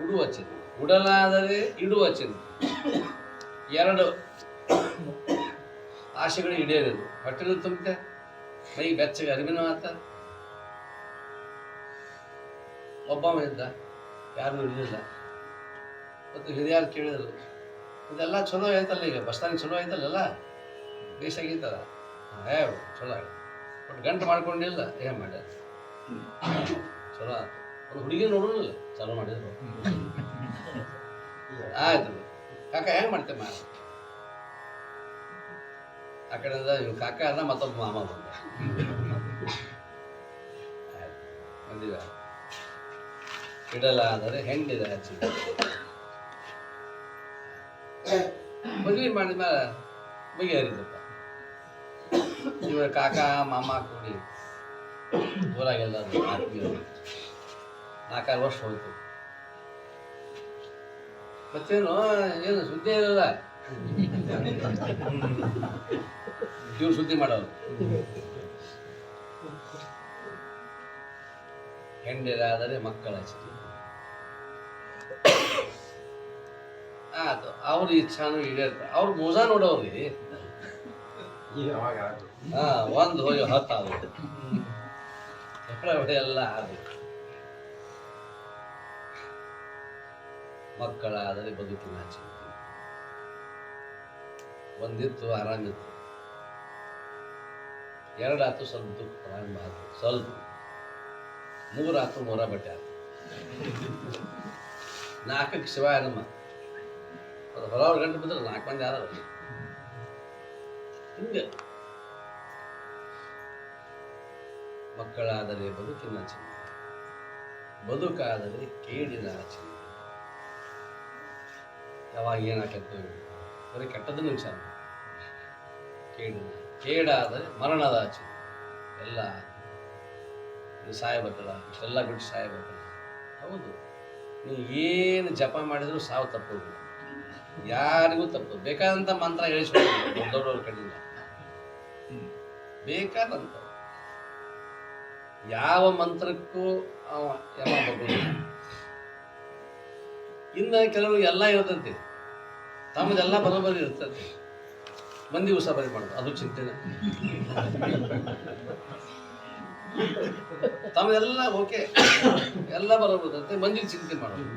ಉಡುವ ಚಿಂತೆ, ಉಡಲಾದರೆ ಇಡುವ ಚಿಂತೆ. ಎರಡು ಆಶೆಗಳು ಈಡೇರೋದು. ಹೊಟ್ಟೆನೂ ತುಂಬತೆ, ಮೈ ಬೆಚ್ಚಗೆ ಅರಿವಿನೂ ಆತ. ಒಬ್ಬ ಇದ್ದ, ಯಾರೂ ಇರಲಿಲ್ಲ. ಮತ್ತು ಹಿರಿಯರು ಕೇಳಿದ್ರು, ಇದೆಲ್ಲ ಚಲೋ ಆಯ್ತಲ್ಲ, ಈಗ ಬಸ್ತಾನಿ ಚಲೋ ಆಯ್ತಲ್ಲ, ಬೇಸ್ ಆಗೈತಲ್ಲ. ಚಲೋ ಆಯ್ತು, ಬಟ್ ಗಂಟು ಮಾಡ್ಕೊಂಡಿಲ್ಲ. ಏನು ಮಾಡ್ಯ ಚಲೋ ಆಯ್ತು. ಒಂದು ಹುಡುಗಿ ನೋಡೋಲ್ಲ, ಚಲೋ ಮಾಡಿದ್ರು. ಆಯ್ತು ಕಾಕ ಹೆಂಗೆ ಮಾಡ್ತೇವೆ ಮಾ ಆ ಕಡೆಯಿಂದ ಇವ್ ಕಾಕ ಅದ, ಮತ್ತೊಬ್ಬ ಮಾಮ ಬಂದ. ಬಂದಿವ ಇಡಲಾದರೆ ಹೆಂಡಿದ ಹಚ್ಚಿ ಮದುವೆ ಮಾಡಿದ ಮೇಲೆ ಬಗೆಹರಿದಪ್ಪ. ಇವ ಕಾಕ ಮಾಮ ಕೂಡಿ ಊರಾಗೆಲ್ಲ ಆತ್ಮೀಯ 4-6 ವರ್ಷ ಹೋಯ್ತು. ಮತ್ತೇನು ಏನು ಸುದ್ದಿ ಇರಲ್ಲ, ಇವ್ರು ಸುದ್ದಿ ಮಾಡೋರು. ಹೆಂಡಿರಾದರೆ ಮಕ್ಕಳ ಚಿತಿ ಆಯ್ತು. ಅವ್ರ ಇಚ್ಛಾನು ಈಡೇರ್ತಾರೆ. ಅವ್ರ ಮೋಸ ನೋಡೋರಿ ಒಂದು ಹೋಗಿ 10 ಆಗುತ್ತೆ. ಎಲ್ಲ ಆಗುತ್ತೆ. ಮಕ್ಕಳಾದರೆ ಬದುಕಿನ ಚಿಂತೆ. ಒಂದಿತ್ತು ಆರಾಮಿತ್ತು, ಎರಡಾತು ಸ್ವಲ್ಪ ದುಃಖ ಪ್ರಾರಂಭ ಆಯ್ತು, ಸ್ವಲ್ಪ 3 ಆತು 3 ಬಟ್ಟೆ ಆಯ್ತು. 4ಕ್ಕೆ ಶಿವಾಯ ನಮ್ಮ ಅದು ಹೊರವ್ರ ಗಂಟೆ ಬಿದ್ದರೆ 4 ಮಂದಿ ಯಾರು ಹಿಂಗೆ. ಮಕ್ಕಳಾದರೆ ಬದುಕಿನ ಚಿಂತೆ, ಬದುಕಾದರೆ ಕೇಡಿನ ಚಿಂತೆ. ಯಾವಾಗ ಏನಾಕತ್ತು ಬರೀ ಕೆಟ್ಟದನ್ನು ವಿಚಾರ. ಕೇಡಾದರೆ ಮರಣದ ಚಿಂತೆ. ಎಲ್ಲ ಇದು ಸಾಯಬೇಕಲ್ಲ, ಇಷ್ಟೆಲ್ಲ ಬಿಟ್ಟು ಸಾಯಬೇಕಲ್ಲ. ಹೌದು, ನೀವು ಏನು ಜಪ ಮಾಡಿದ್ರು ಸಾವು ತಪ್ಪೋದು, ಯಾರಿಗೂ ತಪ್ಪು. ಬೇಕಾದಂಥ ಮಂತ್ರ ಹೇಳಿಸ್ಬೇಕು ದೊಡ್ಡವ್ರ ಕಡೆಯಿಂದ, ಬೇಕಾದಂಥ ಯಾವ ಮಂತ್ರಕ್ಕೂ ಅವ ಯಮ ಬಗ್ಗೋದು. ಇನ್ನು ಕೆಲವರು ಎಲ್ಲ ಇರ್ತೈತಿ, ತಮ್ಮದೆಲ್ಲ ಬರೋಬ್ಬರಿ ಇರ್ತೈತಿ, ಮಂದಿ ಉಸಾಬರಿ ಮಾಡೋದು ಅದು ಚಿಂತೆನೆ. ತಮ್ಮದೆಲ್ಲ ಓಕೆ, ಎಲ್ಲ ಬರೋಬರ್ತೈತಿ, ಮಂದಿ ಚಿಂತೆ ಮಾಡೋದು.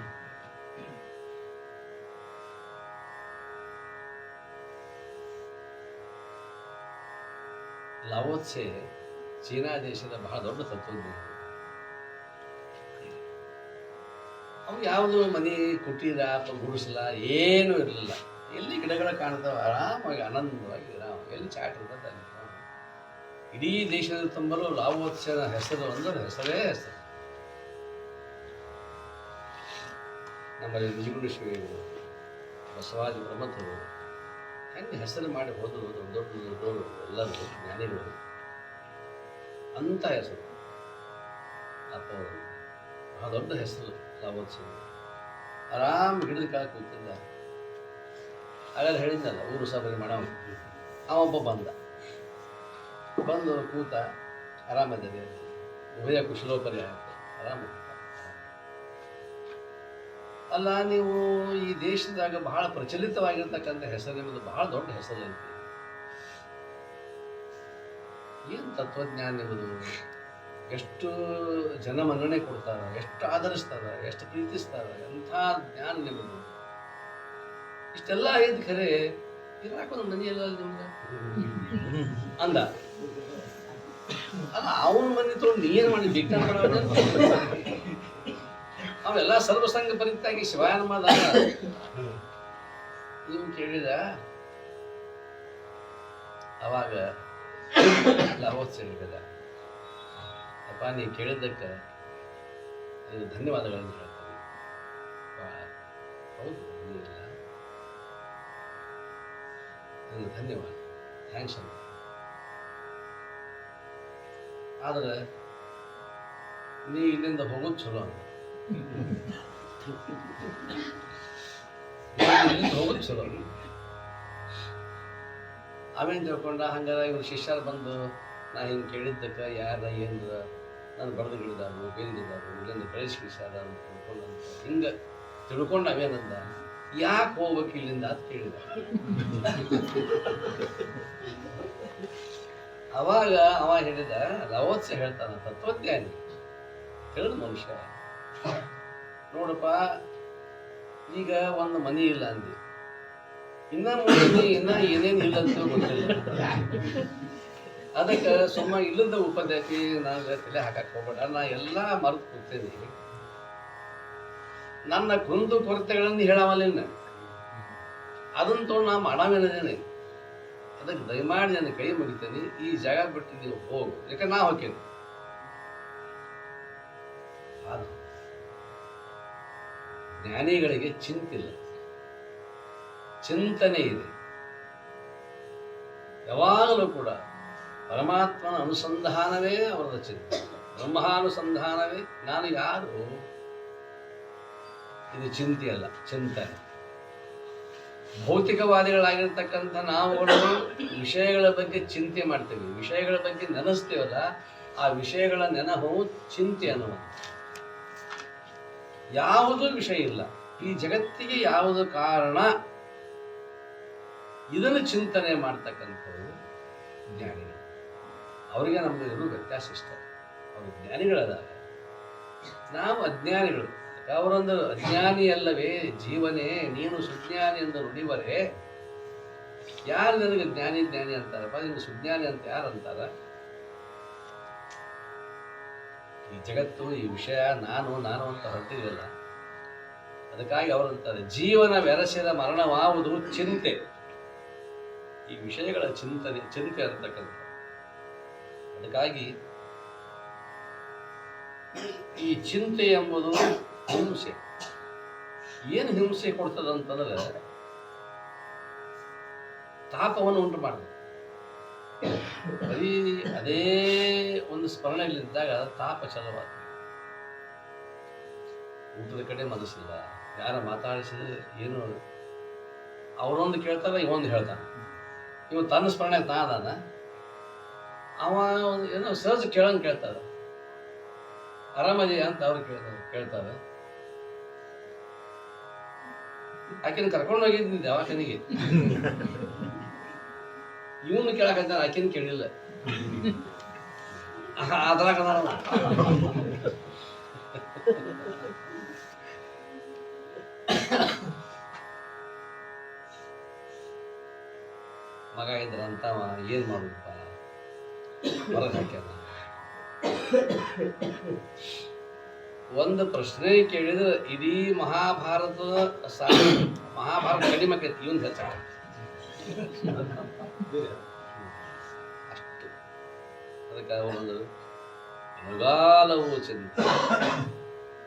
ಲಾವೋತ್ಸೆ ಚೀನಾ ದೇಶದ ಬಹಳ ದೊಡ್ಡ ತತ್ವಜ್ಞಾನಿ. ಅವು ಯಾವುದು ಮನೆ ಕುಟೀರ ಗುಡಿಸಲ ಏನೂ ಇರಲಿಲ್ಲ. ಎಲ್ಲಿ ಗಿಡಗಳ ಕಾಣ್ತಾವೆ, ಆರಾಮಾಗಿ ಆನಂದವಾಗಿ ಎಲ್ಲಿ ಚಾಟ್ ಇರ್ತದೆ ಅಲ್ಲಿ. ಇಡೀ ದೇಶದ ತುಂಬಲು ಲಾವೋತ್ಸೆನ ಹೆಸರು ಅಂದ್ರೆ ಹೆಸರೇ ಹೆಸರು. ನಮ್ಮಲ್ಲಿ ನಿಜಗುಣ ಶ್ರೀಗಳು, ಬಸವಾದಿ ಪ್ರಮಥರು ಹೆಂಗೆ ಹೆಸರು ಮಾಡಿ ಹೋದರು, ದೊಡ್ಡ ದೊಡ್ಡವರು ಎಲ್ಲರೂ ಜ್ಞಾನಿಗಳು. ಅಂಥ ಹೆಸರು ಅಪ್ಪ ಅವರು ಬಹಳ ದೊಡ್ಡ ಹೆಸರು ಲಾವೋತ್ಸೆ. ಆರಾಮ್ ಗಿಡದ ಕಾಲ ಕೂತಿದ್ದ. ಹಾಗಾದ್ರೆ ಹೇಳಿದ್ನಲ್ಲ ಊರು ಸಭೆ ಮಾಡವ, ಅವೊಬ್ಬ ಬಂದು ಕೂತ, ಆರಾಮದಿದೆ, ಉಭಯ ಕುಶಲೋಪರಿ ಆಯಿತು, ಆರಾಮ. ಅಲ್ಲ, ನೀವು ಈ ದೇಶದಾಗ ಬಹಳ ಪ್ರಚಲಿತವಾಗಿರ್ತಕ್ಕಂಥ ಹೆಸರು, ನಿಮ್ಮದು ಬಹಳ ದೊಡ್ಡ ಹೆಸರು ಐತಿ, ಏನು ತತ್ವಜ್ಞಾನ ನಿಮ್ಮದು, ಎಷ್ಟು ಜನ ಮನ್ನಣೆ ಕೊಡ್ತಾರ, ಎಷ್ಟು ಆಧರಿಸ್ತಾರ, ಎಷ್ಟು ಪ್ರೀತಿಸ್ತಾರ, ಎಂಥ ಜ್ಞಾನ ನಿಮ್ಮದು. ಇಷ್ಟೆಲ್ಲ ಐದು ಖರೆ ಇರಾಕೊಂದು ಮನೆಯಲ್ಲ ನಿಮ್ಗೆ ಅಂದ. ಅಲ್ಲ, ಅವನ ಮನೆ ತೊಗೊಂಡು ನೀ ಏನು ಮಾಡಿ ಭಿಕ್ಷಾ ಮಾಡೋದು? ಅವೆಲ್ಲ ಸರ್ವಸಂಗ ಪರಿತಾಗಿ ಶಿವಾಯನಮಾದ ನೀವು ಕೇಳಿದ. ಅವಾಗ ಲಾವೋತ್ಸೆ ಹೇಳಿದ, ಅಪ್ಪ ನೀ ಕೇಳಿದ್ದಕ್ಕೆ ನೀವು ಧನ್ಯವಾದಗಳನ್ನು ಹೇಳ್ತೀನಿ. ಹೌದು, ಇಲ್ಲ ಧನ್ಯವಾದ, ಥ್ಯಾಂಕ್ಸ್ ಅಂತ. ಆದ್ರೆ ನೀ ಇಲ್ಲಿಂದ ಹೋಗೋದು ಚಲೋ ಅಂತ ಇಲ್ಲಿಂದ ಹೋಗೋದು ಚಲೋ. ಆಮೇಲೆ ತಿಳ್ಕೊಂಡ ಹಂಗಾರ ಇವ್ರು ಶಿಷ್ಯರು ಬಂದು ನಾ ಹಿಂಗೆ ಕೇಳಿದ್ದಕ್ಕೆ ಯಾರ ಏನ್ರ ನಾನು ಬರೆದುಗಳಿದ್ದಾರು ಬೇರಿಗಿದ್ದಾರು ಇಲ್ಲಿಂದ ಕಳಿಸ್ಕಿಸಾರ ಅಂತ ತಿಳ್ಕೊಂಡಂತ ಹಿಂಗೆ ತಿಳ್ಕೊಂಡು ಅವೇನಂದ ಯಾಕೆ ಹೋಗ್ಬೇಕು ಇಲ್ಲಿಂದ ಅಂತ ಕೇಳಿದ. ಅವಾಗ ಅವ ಹೇಳಿದ ಲವತ್ಸ ಹೇಳ್ತಾನ ತತ್ವಜ್ಞಾನಿ ತಿಳಿದ ಮನುಷ್ಯ ನೋಡಪ್ಪ ಈಗ ಒಂದು ಮನಿ ಇಲ್ಲ ಅಂದಿ ಇನ್ನ ಮುಂದೆ ಇನ್ನ ಏನೇನು ಇಲ್ಲ ಅಂತ ಗೊತ್ತಿಲ್ಲ ಅದಕ್ಕೆ ಸುಮ್ಮ ಇಲ್ಲದ ಉಪದೇಶಿ ನಾನು ತಲೆ ಹಾಕಕ್ಕೆ ಹೋಗ್ಬೇಡ ನಾ ಎಲ್ಲ ಮರೆತು ಕೂತೇನೆ ನನ್ನ ಕುಂದು ಕೊರತೆಗಳನ್ನು ಹೇಳವಲ್ಲ ಅದನ್ನ ತೊಗೊಂಡು ನಾ ಮಾಡಾವೇನೇನೆ ಅದಕ್ಕೆ ದಯಮಾಡಿ ನನ್ನ ಕೈ ಮುಗಿತೇನೆ ಈ ಜಾಗ ಬಿಟ್ಟು ನೀವು ಹೋಗು ಯಾಕೆ ನಾ ಹೋಗ್ತೇನೆ. ಜ್ಞಾನಿಗಳಿಗೆ ಚಿಂತಿಲ್ಲ ಚಿಂತನೆ ಇದೆ. ಯಾವಾಗಲೂ ಕೂಡ ಪರಮಾತ್ಮನ ಅನುಸಂಧಾನವೇ ಅವರ ಚಿಂತನೆ, ಬ್ರಹ್ಮಾನುಸಂಧಾನವೇ ನಾನು ಯಾರು. ಇದು ಚಿಂತೆ ಅಲ್ಲ, ಚಿಂತನೆ. ಭೌತಿಕವಾದಿಗಳಾಗಿರ್ತಕ್ಕಂಥ ನಾವುಗಳು ವಿಷಯಗಳ ಬಗ್ಗೆ ಚಿಂತೆ ಮಾಡ್ತೇವೆ, ವಿಷಯಗಳ ಬಗ್ಗೆ ನೆನೆಸ್ತೇವಲ್ಲ, ಆ ವಿಷಯಗಳ ನೆನಹು ಚಿಂತೆ ಅನ್ನುವುದು. ಯಾವುದೂ ವಿಷಯ ಇಲ್ಲ, ಈ ಜಗತ್ತಿಗೆ ಯಾವುದು ಕಾರಣ ಇದನ್ನು ಚಿಂತನೆ ಮಾಡ್ತಕ್ಕಂಥವ್ರು ಜ್ಞಾನಿಗಳು. ಅವರಿಗೆ ನಮಗೆ ಇರೋ ವ್ಯತ್ಯಾಸ ಇಷ್ಟ. ಅವರು ಜ್ಞಾನಿಗಳಾದಾಗ ನಾವು ಅಜ್ಞಾನಿಗಳು. ಅವರೊಂದು ಅಜ್ಞಾನಿ ಅಲ್ಲವೇ ಜೀವನೇ ನೀನು ಸುಜ್ಞಾನಿ ಎಂದು ನುಡಿವರೆ. ಯಾರು ನನಗೆ ಜ್ಞಾನಿ ಜ್ಞಾನಿ ಅಂತಾರಪ್ಪ, ನಿನ್ನ ಸುಜ್ಞಾನಿ ಅಂತ ಯಾರು ಅಂತಾರ? ಈ ಜಗತ್ತು ಈ ವಿಷಯ ನಾನು ನಾನು ಅಂತ ಹೊರಟಿರಲ್ಲ. ಅದಕ್ಕಾಗಿ ಅವರಂತಾರೆ ಜೀವನ ಬೆರಸಿದ ಮರಣವಾವುದು ಚಿಂತೆ. ಈ ವಿಷಯಗಳ ಚಿಂತೆ ಅಂತಕ್ಕಂಥ. ಅದಕ್ಕಾಗಿ ಈ ಚಿಂತೆ ಎಂಬುದು ಹಿಂಸೆ. ಏನು ಹಿಂಸೆ ಕೊಡ್ತದಂತಂದ್ರೆ ತಾಪವನ್ನು ಉಂಟು ಮಾಡ್ತದೆ. ಬರೀ ಅದೇ ಒಂದು ಸ್ಮರಣೆಯಲ್ಲಿದ್ದಾಗ ತಾಪ ಚಲವಾಗ್ತದೆ. ಊಟದ ಕಡೆ ಮನಸ್ಸಿಲ್ಲ, ಯಾರ ಮಾತಾಡಿಸಿದ್ರೆ ಏನು ಅವರೊಂದು ಕೇಳ್ತಾರೆ, ಇವೊಂದು ಹೇಳ್ತಾನೆ. ಇವ ತನ್ನ ಸ್ಮರಣೆ ತಾನ ಅವ ಏನೋ ಸಹಜ ಕೇಳಂಗೆ ಕೇಳ್ತಾರೆ. ಆರಾಮದಿ ಅಂತ ಅವ್ರು ಕೇಳ್ತಾರೆ. ಆಕಿನ ಕರ್ಕೊಂಡು ಹೋಗಿದ್ದಿದ್ದೆ ಆಕೆನಿಗೆ, ಇವನು ಕೇಳಕಂತಾನೆ, ಆಕಿನ ಕೇಳಿಲ್ಲ. ಅದ್ರಾಗ ಮಗ ಇದ್ರ ಅಂತವ ಏನ್ ಮಾಡುದಪ್ಪ, ಹೊರಗೆ ಹಾಕ್ಯಾನ. ಒಂದು ಪ್ರಶ್ನೆ ಕೇಳಿದ್ರೆ ಇಡೀ ಮಹಾಭಾರತ ಕಡಿಮೆ ಆಕೈತಿ, ಇವನ್ ಹೆಚ್ಚಾಗ ಅಷ್ಟು. ಅದಕ್ಕೆ ಒಂದು ಮೃಗಾಲವು ಚಿಂತೆ.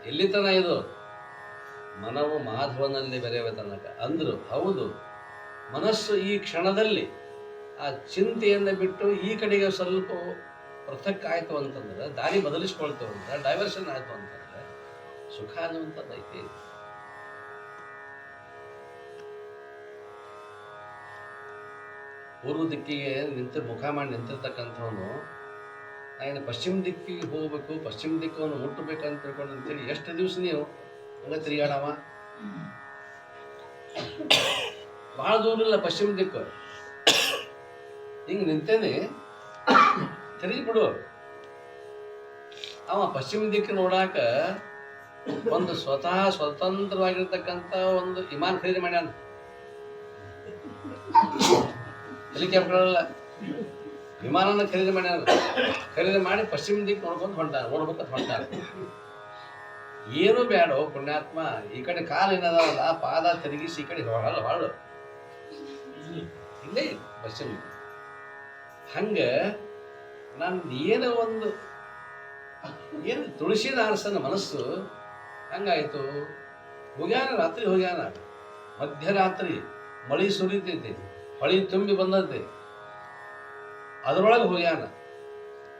ಎಲ್ಲಿತನ ಇದು? ಮನವು ಮಾಧವನಲ್ಲಿ ಬೆರೆಯುವ ತನಕ ಅಂದ್ರು. ಹೌದು, ಮನಸ್ಸು ಈ ಕ್ಷಣದಲ್ಲಿ ಆ ಚಿಂತೆಯನ್ನು ಬಿಟ್ಟು ಈ ಕಡೆಗೆ ಸ್ವಲ್ಪ ಪೃಥಕ್ ಆಯ್ತು ಅಂತಂದ್ರೆ, ದಾರಿ ಬದಲಿಸ್ಕೊಳ್ತೇವೆ ಅಂತ, ಡೈವರ್ಷನ್ ಆಯ್ತು ಅಂತಂದ್ರೆ ಸುಖ ಅನ್ನುವಂಥದ್ದು ಐತಿ. ಪೂರ್ವ ದಿಕ್ಕಿಗೆ ಮುಖ ಮಾಡಿ ನಿಂತಿರ್ತಕ್ಕಂಥವನು ನಾನು ಪಶ್ಚಿಮ ದಿಕ್ಕಿಗೆ ಹೋಗ್ಬೇಕು, ಪಶ್ಚಿಮ ದಿಕ್ಕವನ್ನು ಮುಟ್ಟಬೇಕಂತ ತಿಳ್ಕೊಂಡು ಅಂತೇಳಿ ಎಷ್ಟು ದಿವಸ ನೀವು ಹಂಗ ತಿರುಗಾಡವ? ಭಾಳ ದೂರ ಇಲ್ಲ ಪಶ್ಚಿಮ ದಿಕ್ಕು. ಹಿಂಗೆ ನಿಂತೇನೆ ತಿರುಗಿ ಬಿಡು. ಅವ ಪಶ್ಚಿಮ ದಿಕ್ಕು ನೋಡಾಕ ಒಂದು ಸ್ವತಂತ್ರವಾಗಿರ್ತಕ್ಕಂಥ ಒಂದು ವಿಮಾನ ಖರೀದಿ ಮಾಡ್ಯಾನ. ಹೆಲಿಕಾಪ್ಟರ್ ಅಲ್ಲ, ವಿಮಾನನ ಖರೀದಿ ಮಾಡ್ಯಾನ. ಖರೀದಿ ಮಾಡಿ ಪಶ್ಚಿಮ ದಿಕ್ಕು ನೋಡ್ಬೇಕಂತ ಹೊಂಟಾನ. ಏನು ಬೇಡ ಪುಣ್ಯಾತ್ಮ, ಈ ಕಡೆ ಕಾಲು ಏನದಾವಲ್ಲ ಪಾದ ತಿರುಗಿಸಿ ಈ ಕಡೆ ಹೊರಡು ಇಲ್ಲೇ ಪಶ್ಚಿಮ. ಹಂಗ ನಂದು ಏನೋ ಒಂದು ಏನು ತುಳಸಿದಾಸನ ಮನಸ್ಸು ಹಂಗಾಯ್ತು. ಹೋಗ್ಯಾನ, ರಾತ್ರಿ ಹೋಗ್ಯಾನ, ಮಧ್ಯರಾತ್ರಿ ಮಳಿ ಸುರಿತೈತಿ, ಹೊಳಿ ತುಂಬಿ ಬಂದೈತಿ, ಅದರೊಳಗೆ ಹೋಗ್ಯಾನ.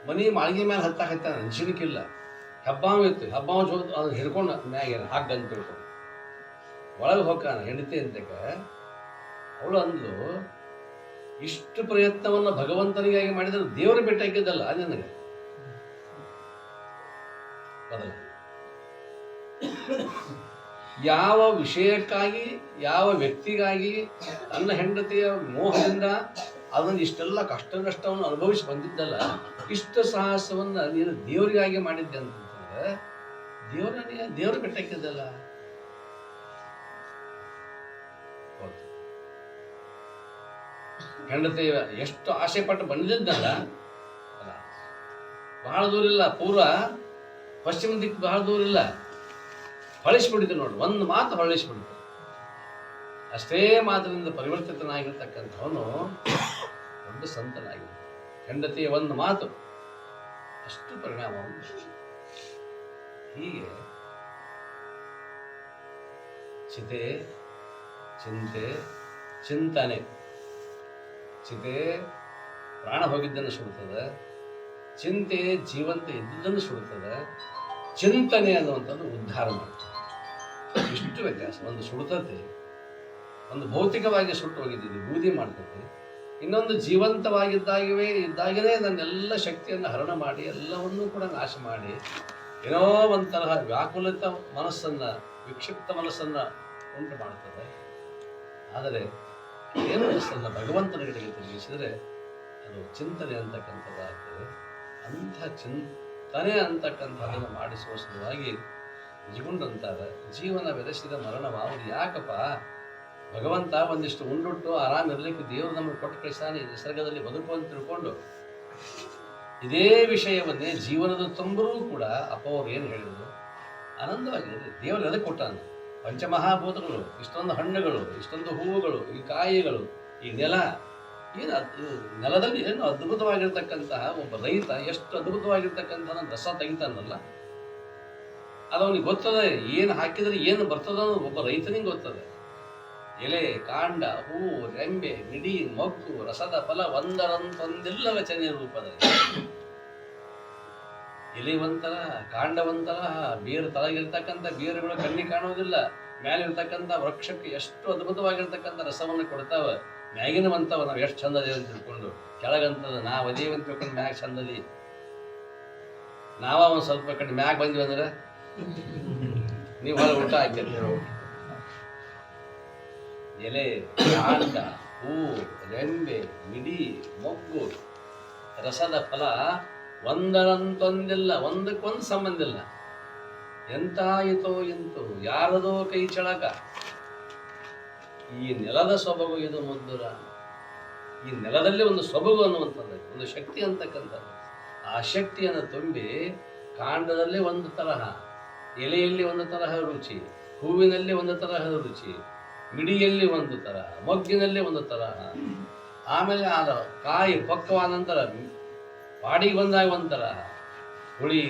ಮನಿ ಮಾಳಿಗೆ ಮೇಲೆ ಹತ್ತಾಕತ್ತ ಅನ್ಸಿನಕ್ಕಿಲ್ಲ. ಹಬ್ಬಾವ್ ಇತ್ತು, ಹಬ್ಬಾವ್ ಜೋದು ಅದನ್ನ ಹಿಡ್ಕೊಂಡು ಮ್ಯಾಗೇನು ಹಾಕ್ ಅಂತ ತಿಳ್ಕೊಂಡು ಒಳಗೆ ಹೋಗ್ಕಾನ ಹೆಂಡತಿ ಅಂತಕ. ಅವಳು ಅಂದ್ಲು, ಇಷ್ಟು ಪ್ರಯತ್ನವನ್ನು ಭಗವಂತನಿಗಾಗಿ ಮಾಡಿದ್ರೆ ದೇವರ ಬೆಟ್ಟ ಹಾಕಿದ್ದಲ್ಲ ಅದು ನನಗೆ ಬದಲ. ಯಾವ ವಿಷಯಕ್ಕಾಗಿ ಯಾವ ವ್ಯಕ್ತಿಗಾಗಿ ತನ್ನ ಹೆಂಡತಿಯ ಮೋಹದಿಂದ ಅದನ್ನು ಇಷ್ಟೆಲ್ಲ ಕಷ್ಟ ನಷ್ಟವನ್ನು ಅನುಭವಿಸಿ ಬಂದಿದ್ದಲ್ಲ, ಇಷ್ಟು ಸಾಹಸವನ್ನು ನೀನು ದೇವರಿಗಾಗಿ ಮಾಡಿದ್ದೆ ಅಂತಂದ್ರೆ ದೇವರ ಬೆಟ್ಟಕ್ಕಿದ್ದಲ್ಲ. ಹೆಂಡತಿ ಎಷ್ಟು ಆಸೆ ಪಟ್ಟು ಬಂದಿದ್ದಲ್ಲ, ಬಹಳ ದೂರ ಇಲ್ಲ, ಪೂರ್ವ ಪಶ್ಚಿಮ ದಿಕ್ಕು ಬಹಳ ದೂರ ಇಲ್ಲ, ಹೊಳಿಸ್ಬಿಡ್ತು ನೋಡಿ, ಒಂದು ಮಾತು ಹೊಳಿಸ್ಬಿಡ್ತು. ಅಷ್ಟೇ ಮಾತಿನಿಂದ ಪರಿವರ್ತಿತನಾಗಿರ್ತಕ್ಕಂಥವನು ದೊಡ್ಡ ಸಂತನಾಗಿದ್ದ. ಹೆಂಡತಿಯ ಒಂದು ಮಾತು ಅಷ್ಟು ಪರಿಣಾಮವನ್ನು. ಹೀಗೆ ಚಿತೆ, ಚಿಂತೆ, ಚಿಂತನೆ. ಚಿತೆ ಪ್ರಾಣ ಹೋಗಿದ್ದನ್ನು ಸುಡುತ್ತದೆ, ಚಿಂತೆ ಜೀವಂತ ಇದ್ದುದನ್ನು ಸುಡುತ್ತದೆ, ಚಿಂತನೆ ಅನ್ನುವಂಥದ್ದು ಉದ್ಧಾರ ಮಾಡ್ತದೆ. ಇಷ್ಟು ವ್ಯತ್ಯಾಸ. ಒಂದು ಸುಡುತ್ತದೆ, ಒಂದು ಭೌತಿಕವಾಗಿ ಸುಟ್ಟು ಹೋಗಿದ್ದೀವಿ, ಬೂದಿ ಮಾಡ್ತದೆ. ಇನ್ನೊಂದು ಇದ್ದಾಗಲೇ ನನ್ನೆಲ್ಲ ಶಕ್ತಿಯನ್ನು ಹರಣ ಮಾಡಿ ಎಲ್ಲವನ್ನೂ ಕೂಡ ನಾಶ ಮಾಡಿ ಏನೋ ಒಂಥರ ವ್ಯಾಕುಲಿತ ಮನಸ್ಸನ್ನು, ವಿಕ್ಷಿಪ್ತ ಮನಸ್ಸನ್ನು ಉಂಟು ಮಾಡ್ತದೆ. ಆದರೆ ಏನು ಮನಸ್ಸನ್ನು ಭಗವಂತನ ಕಡೆಗೆ ತಿರುಗಿಸಿದರೆ ಅದು ಚಿಂತನೆ ಅಂತಕ್ಕಂಥದ್ದಾಗ್ತದೆ. ಅಂಥ ಚಿಂತನೆ ಅಂತಕ್ಕಂಥದ್ದನ್ನು ಮಾಡಿಸುವ ಸಲುವಾಗಿ ನಿಜಗುಂಡಂತಾರೆ, ಜೀವನ ಬೆರೆಸಿದ ಮರಣವಾವುದು ಯಾಕಪ್ಪ? ಭಗವಂತ ಒಂದಿಷ್ಟು ಉಂಡುಟ್ಟು ಆರಾಮಿರಲಿಕ್ಕೆ ದೇವರು ನಮಗೆ ಕೊಟ್ಟು ಕಳಿಸಾನೆ, ನಿಸರ್ಗದಲ್ಲಿ ಬದುಕು ಅಂತ ತಿಳ್ಕೊಂಡು ಇದೇ ವಿಷಯವನ್ನೇ ಜೀವನದ ತುಂಬರೂ ಕೂಡ ಅಪ್ಪ ಅವ್ರು ಏನು ಹೇಳಿದ್ರು, ಆನಂದವಾಗಿರಲಿ. ದೇವರು ಎದಕ್ಕೆ ಕೊಟ್ಟಾನ? ಪಂಚಮಹಾಭೂತಗಳು, ಇಷ್ಟೊಂದು ಹಣ್ಣುಗಳು, ಇಷ್ಟೊಂದು ಹೂವುಗಳು, ಈ ಕಾಯಿಗಳು, ಈ ನೆಲ, ಏನು ನೆಲದಲ್ಲಿ ಏನು ಅದ್ಭುತವಾಗಿರ್ತಕ್ಕಂತಹ ಒಬ್ಬ ರೈತ ಎಷ್ಟು ಅದ್ಭುತವಾಗಿರ್ತಕ್ಕಂಥ ರಸ ತೆಗಿತಾನಲ್ಲ, ಅದು ಅವನಿಗೆ ಗೊತ್ತದೆ. ಏನು ಹಾಕಿದರೆ ಏನು ಬರ್ತದೋ ಒಬ್ಬ ರೈತನಿಗೆ ಗೊತ್ತದೆ. ಎಲೆ, ಕಾಂಡ, ಹೂವು, ರೆಂಬೆ, ಮಿಡಿ, ಮೊಗ್ಗು, ರಸದ ಫಲ ಒಂದರಂತೊಂದಿಲ್ಲ ರಚನೆಯ ರೂಪದಲ್ಲಿ. ಎಲೆ ಒಂಥರ, ಕಾಂಡ ಒಂಥರ, ಬೇರು ತಳಗಿರ್ತಕ್ಕಂಥ ಬೇರುಗಳು ಕಣ್ಣಿಗೆ ಕಾಣೋದಿಲ್ಲ. ಮೇಲೆ ಇರ್ತಕ್ಕಂಥ ವೃಕ್ಷಕ್ಕೆ ಎಷ್ಟು ಅದ್ಭುತವಾಗಿರ್ತಕ್ಕಂಥ ರಸವನ್ನು ಕೊಡ್ತಾವ. ಮ್ಯಾಗಿನವಂತವ ನಾವು ಎಷ್ಟು ಚಂದದೇವ ಅಂತ ತಿಳ್ಕೊಂಡು, ಕೆಳಗಂತದ ನಾವು ಅದೇವ ಅಂತ ತಿಳ್ಕೊಂಡು ಮ್ಯಾಗ ಚಂದದಿ. ನಾವ ಒಂದು ಸ್ವಲ್ಪ ಕಡೆ ಮ್ಯಾಗ ಬಂದ್ವಿ ಅಂದ್ರೆ ನೀವು ಹೊರ ಊಟ ಹಾಕಿರ್ತೀರೋ. ಎಲೆ, ಕಾಂಡ, ಹೂವು, ರೆಂಬೆ, ಮಿಡಿ, ಮೊಗ್ಗು, ರಸದ ಫಲ ಒಂದರಂತೊಂದಿಲ್ಲ, ಒಂದಕ್ಕೊಂದು ಸಂಬಂಧ ಇಲ್ಲ. ಎಂತಾಯಿತೋ ಎಂತು, ಯಾರದೋ ಕೈ ಚಳಕ. ಈ ನೆಲದ ಸೊಬಗು ಇದು ಮುದ್ದುರ. ಈ ನೆಲದಲ್ಲಿ ಒಂದು ಸೊಬಗು ಅನ್ನುವಂಥದ್ದು, ಒಂದು ಶಕ್ತಿ ಅಂತಕ್ಕಂಥದ್ದು. ಆ ಶಕ್ತಿಯನ್ನು ತುಂಬಿ ಕಾಂಡದಲ್ಲಿ ಒಂದು ತರಹ, ಎಲೆಯಲ್ಲಿ ಒಂದು ತರಹ ರುಚಿ, ಹೂವಿನಲ್ಲಿ ಒಂದು ತರಹ ರುಚಿ, ಮಿಡಿಯಲ್ಲಿ ಒಂದು ತರಹ, ಮೊಗ್ಗಿನಲ್ಲಿ ಒಂದು ತರಹ, ಆಮೇಲೆ ಆ ಕಾಯಿ ಪಕ್ವಾದ ನಂತರ ಬಾಡಿಗೆ ಬಂದಾಗ ಒಂಥರ ಹುಳಿ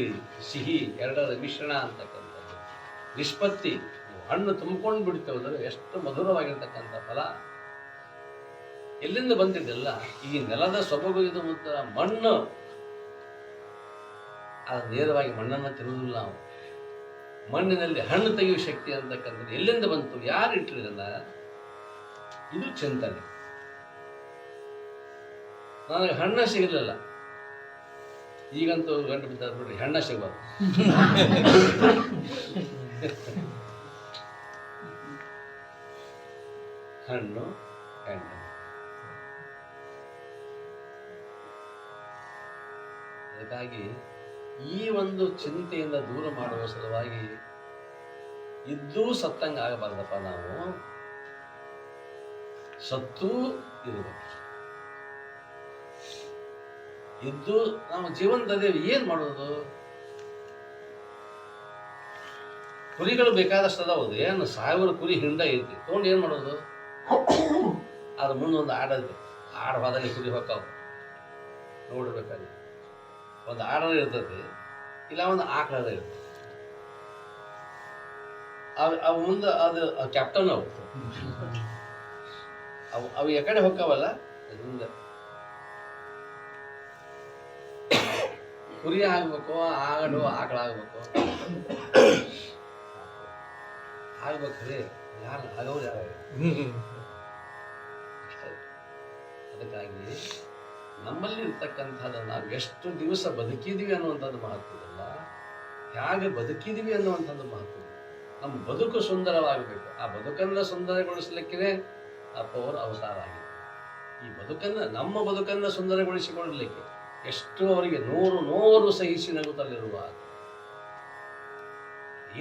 ಸಿಹಿ ಎರಡರ ಮಿಶ್ರಣ ಅಂತಕ್ಕಂಥದ್ದು. ನಿಷ್ಪತ್ತಿ, ಹಣ್ಣು ತುಂಬಿಕೊಂಡು ಬಿಡ್ತೇವೆ, ಎಷ್ಟು ಮಧುರವಾಗಿರ್ತಕ್ಕಂಥ ಫಲ ಎಲ್ಲಿಂದ ಬಂದಿದ್ದೆಲ್ಲ ಈ ನೆಲದ ಸೊಬಗು. ಇದು ಮತ್ತು ಮಣ್ಣು, ಅದು ನೇರವಾಗಿ ಮಣ್ಣನ್ನು ತಿರುವುದಿಲ್ಲ ನಾವು. ಮಣ್ಣಿನಲ್ಲಿ ಹಣ್ಣು ತೆಗೆಯುವ ಶಕ್ತಿ ಅಂತಕ್ಕಂಥದ್ದು ಎಲ್ಲಿಂದ ಬಂತು, ಯಾರು ಇಟ್ಟಿರಲ್ಲ? ಇದು ಚಿಂತನೆ. ನನಗೆ ಹಣ್ಣ ಸಿಗಲಿಲ್ಲ, ಈಗಂತೂ ಗಂಟು ಬಿದ್ದ ಬಿಡ್ರಿ, ಹಣ್ಣ ಸಿಗಬಾರ್ದು. ಹಣ್ಣು ಹಣ್ಣು. ಅದಕ್ಕಾಗಿ ಈ ಒಂದು ಚಿಂತೆಯಿಂದ ದೂರ ಮಾಡುವ ಸಲುವಾಗಿ ಇದ್ದೂ ಸತ್ತಂಗ ಆಗಬಾರ್ದಪ್ಪ. ನಾವು ಸತ್ತೂ ಇರಬೇಕು. ಇದ್ದು ನಾವು ಜೀವನದಲ್ಲಿ ಏನ್ ಮಾಡೋದು? ಕುರಿಗಳು ಬೇಕಾದಷ್ಟು ಅದಾವುದು. ಏನು 1000 ಕುರಿ ಹಿಂಡ ಐತಿ, ತೊಗೊಂಡು ಏನ್ ಮಾಡೋದು? ಅದ್ರ ಮುಂದೊಂದು ಆಡೈತಿ, ಆಡ ಹೋದಲ್ಲಿ ಕುರಿ ಹೊಕ್ಕಾವು ನೋಡ್ಬೇಕಾದ್ರೆ. ಒಂದು ಆಡದ ಇರ್ತೈತಿ, ಇಲ್ಲ ಒಂದು ಆಕಳದ ಇರ್ತೈತಿ. ಅವು ಮುಂದೆ ಅದು ಕ್ಯಾಪ್ಟನ್ ಅವು ಅವು ಎಕಡೆ ಹೊಕ್ಕಾವಲ್ಲ ಮುಂದೆ. ಕುರಿ ಆಗ್ಬೇಕು, ಆಡು ಆಕಳ ಆಗ್ಬೇಕು, ಆಗ್ಬೇಕ್ರಿ. ಯಾರು ಆಗೋರು ಯಾರು? ಅದಕ್ಕಾಗಿ ನಮ್ಮಲ್ಲಿ ಇರ್ತಕ್ಕಂಥದ್ದು ನಾವು ಎಷ್ಟು ದಿವಸ ಬದುಕಿದೀವಿ ಅನ್ನುವಂಥದ್ದು ಮಹತ್ವದಲ್ಲ, ಹೇಗೆ ಬದುಕಿದೀವಿ ಅನ್ನುವಂಥದ್ದು ಮಹತ್ವ. ನಮ್ಮ ಬದುಕು ಸುಂದರವಾಗಬೇಕು. ಆ ಬದುಕನ್ನು ಸುಂದರಗೊಳಿಸಲಿಕ್ಕೆ ಅಪ್ಪ ಅವರು ಅವತಾರ ಆಗಿದೆ. ಈ ಬದುಕನ್ನು, ನಮ್ಮ ಬದುಕನ್ನು ಸುಂದರಗೊಳಿಸಿಕೊಳ್ಳಲಿಕ್ಕೆ ಎಷ್ಟು ಅವರಿಗೆ ನೂರು ಸಹಿಸಿ ನಗುತ್ತಲಿರುವ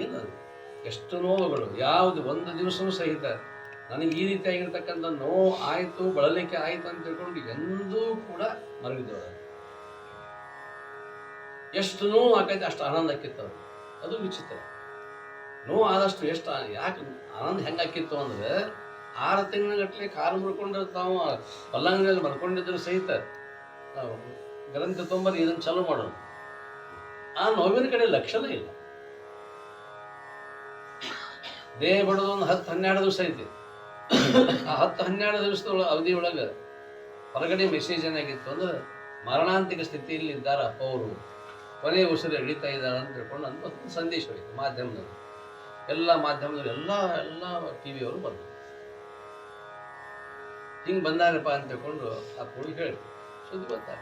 ಏನದು, ಎಷ್ಟು ನೋವುಗಳು, ಯಾವುದು ಒಂದು ದಿವಸವೂ ಸಹಿತ ನನಗೆ ಈ ರೀತಿಯಾಗಿರ್ತಕ್ಕಂಥ ನೋವು ಆಯಿತು, ಬಳಲಿಕೆ ಆಯಿತು ಅಂತ ತಿಳ್ಕೊಂಡು ಎಂದೂ ಕೂಡ ಮರಗಿದ್ದವರು. ಎಷ್ಟು ನೋವು ಆಕೈತೆ ಅಷ್ಟು ಆನಂದ ಆಕಿತ್ತವ್ರು. ಅದು ವಿಚಿತ್ರ. ನೋವು ಆದಷ್ಟು ಎಷ್ಟು ಯಾಕೆ ಆನಂದ ಹೆಂಗೆ ಆಕಿತ್ತು ಅಂದ್ರೆ 6 ತಿಂಗಳ ಕಾಲು ಮುರ್ಕೊಂಡು ತಾವು ಪಲ್ಲಂಗದಲ್ಲಿ ಮರ್ಕೊಂಡಿದ್ರು ಸಹಿತ ಗ್ರಂಥ ತೊಂಬರಿ ಇದನ್ನು ಚಾಲೂ ಮಾಡೋದು. ಆ ನೋವಿನ ಕಡೆ ಲಕ್ಷಣ ಇಲ್ಲ. ದೇಹ ಬಡೋದು ಒಂದು 10-12 ದಿವಸ ಐತಿ. ಆ 10-12 ದಿವಸದ ಅವಧಿಯೊಳಗೆ ಹೊರಗಡೆ ಮೆಸೇಜ್ ಏನಾಗಿತ್ತು ಅಂದ್ರೆ ಮರಣಾಂತಿಕ ಸ್ಥಿತಿಯಲ್ಲಿ ಇದ್ದಾರೆ ಅಪ್ಪ ಅವರು, ಕೊನೆ ಉಸಿರು ಎಳಿತಾ ಇದ್ದಾರೆ ಅಂತ ತಿಳ್ಕೊಂಡು ಅಂತ ಒಂದು ಸಂದೇಶ ಹೋಯಿತು ಮಾಧ್ಯಮದಲ್ಲಿ. ಎಲ್ಲ ಮಾಧ್ಯಮದವರು ಎಲ್ಲ ಟಿ ವಿಯವರು ಬಂದರು. ಹಿಂಗೆ ಬಂದಾರಪ್ಪ ಅಂತ ತಿಳ್ಕೊಂಡು ಆ ಕೂಡಿ ಹೇಳಿ ಸುದ್ದಿ ಗೊತ್ತಾಗ